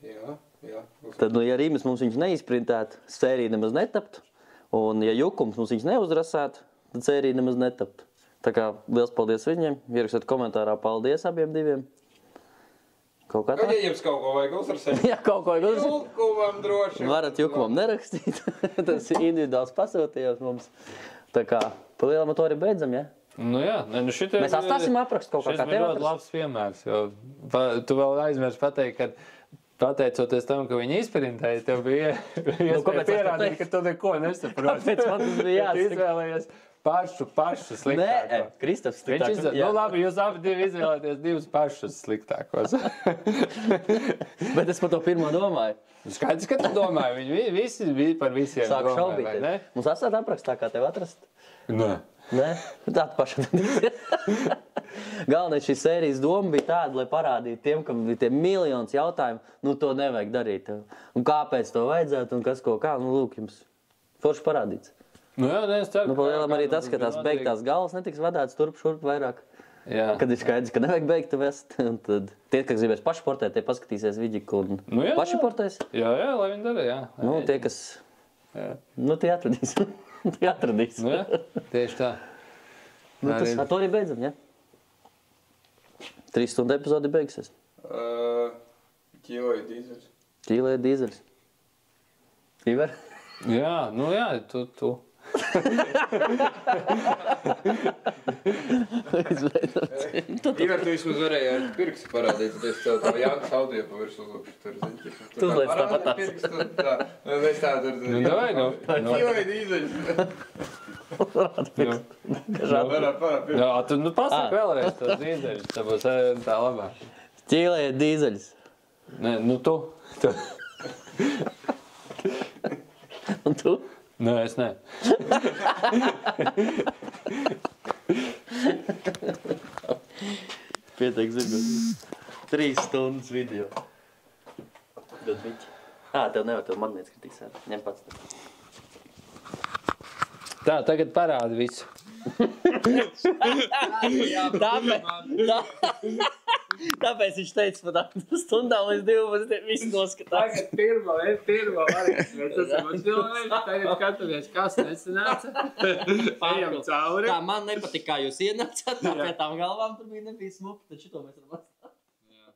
Jā. Tad, ja Rīmas mums viņus neizprintētu, sērija nemaz netaptu. Un, ja Jukums mums viņus neuzrasētu, tad sērija nemaz netaptu. Tā kā liels paldies viņiem. Ierakstiet komentārā paldies abiem diviem. Kaut kā tā. Ja jums kaut ko vajag uzrasēt, Jā, kaut ko vajag Jukumam droši. Varat Jukumam nerakstīt. Tas ir individuāls pasūtījums mums. Tā kā pa lielam to arī beidzam, ja? Nu jā, nu šitie... Mēs atstāsim aprakstu kaut kā Šis bija ļoti labs piemērs, jo tu vēl aizmērs pateikt, ka pateicoties tam, ka viņi izprintēja, tev bija iespēja pierādīt, ka tu neko nesaproti. Kāpēc man tas bija Tu izvēlējies pašu sliktāko. Nē, Kristofs sliktāko. Nu labi, jūs abi divi izvēlēties divus pašus sliktākos. Bet es par to pirmo domāju. Skaidrs, ka tu domāji, viņi visi bija par visiem Sāku domāju, vai ne? šaubīties. Mums atstāt aprakstā, kā tev atrast? Nē. Nē? Tāda paša. Galvenais šī sērijas doma bija tāda, lai parādītu tiem, kam bija tie miljons jautājumu, nu to nevajag darīt. Un kāpēc to vajadzētu un kas ko kā, nu lūk jums forši parādīts. Nu jā, es ceru. Nu, palielam arī tas, ka tās beigtās galvas netiks vadāts turp šurp vairāk. Jā. Kad ir skaidrs, ka nevajag beigtu vest, un tad tie, kas gribēs paši portēt, tie paskatīsies Viģiku un Nu jā, paši portēs. Jā, lai viņi dara, jā. Nu, tie, kas... Nu, tie atradīs. Tie atradīs. Nu jā, tieši tā. Nu, tas, ar to arī beidzam, ja? 3 stundu epizodi beigsies. Ķīloja dīzeļs. Ķīlē dīzeļs. Iver? Jā, nu jā, tu. Iver, tu vismaz varēji ar pirkstu parādīt, tad es tev tā Jānis audio pavirs uzlūkšu. Tu uzliec tāpat tās. Pirkstu, tā. Es tā tur... Nu, davai, nu. Ķīloja dīzeļs. Parāda pirkstu. Parāda Jā, tu nu pasaka vēlreiz to dīzeļus, tā būs tā labāk. Ķīlē dīzeļs. Nē, nu tu. Un tu? Nē, es ne. Pietiek zirgot. 3 stundas video. Dod viķi. Tev nevar, tev magnēts kritiks ar. Ņem pats tev. Tā, tagad parādi visu. Tāpēc viņš teica par tādām stundām līdz 12 visu noskatās. Tagad pirmo variants. Mēs esam uzfilmējuši, tagad skatāmies, kas nesanāca. Ejam cauri. Tā man nepatika, kā jūs ienācāt, tā pie tām galvām tur nebija smuki, tad šito mēs varam atstāt. Jā.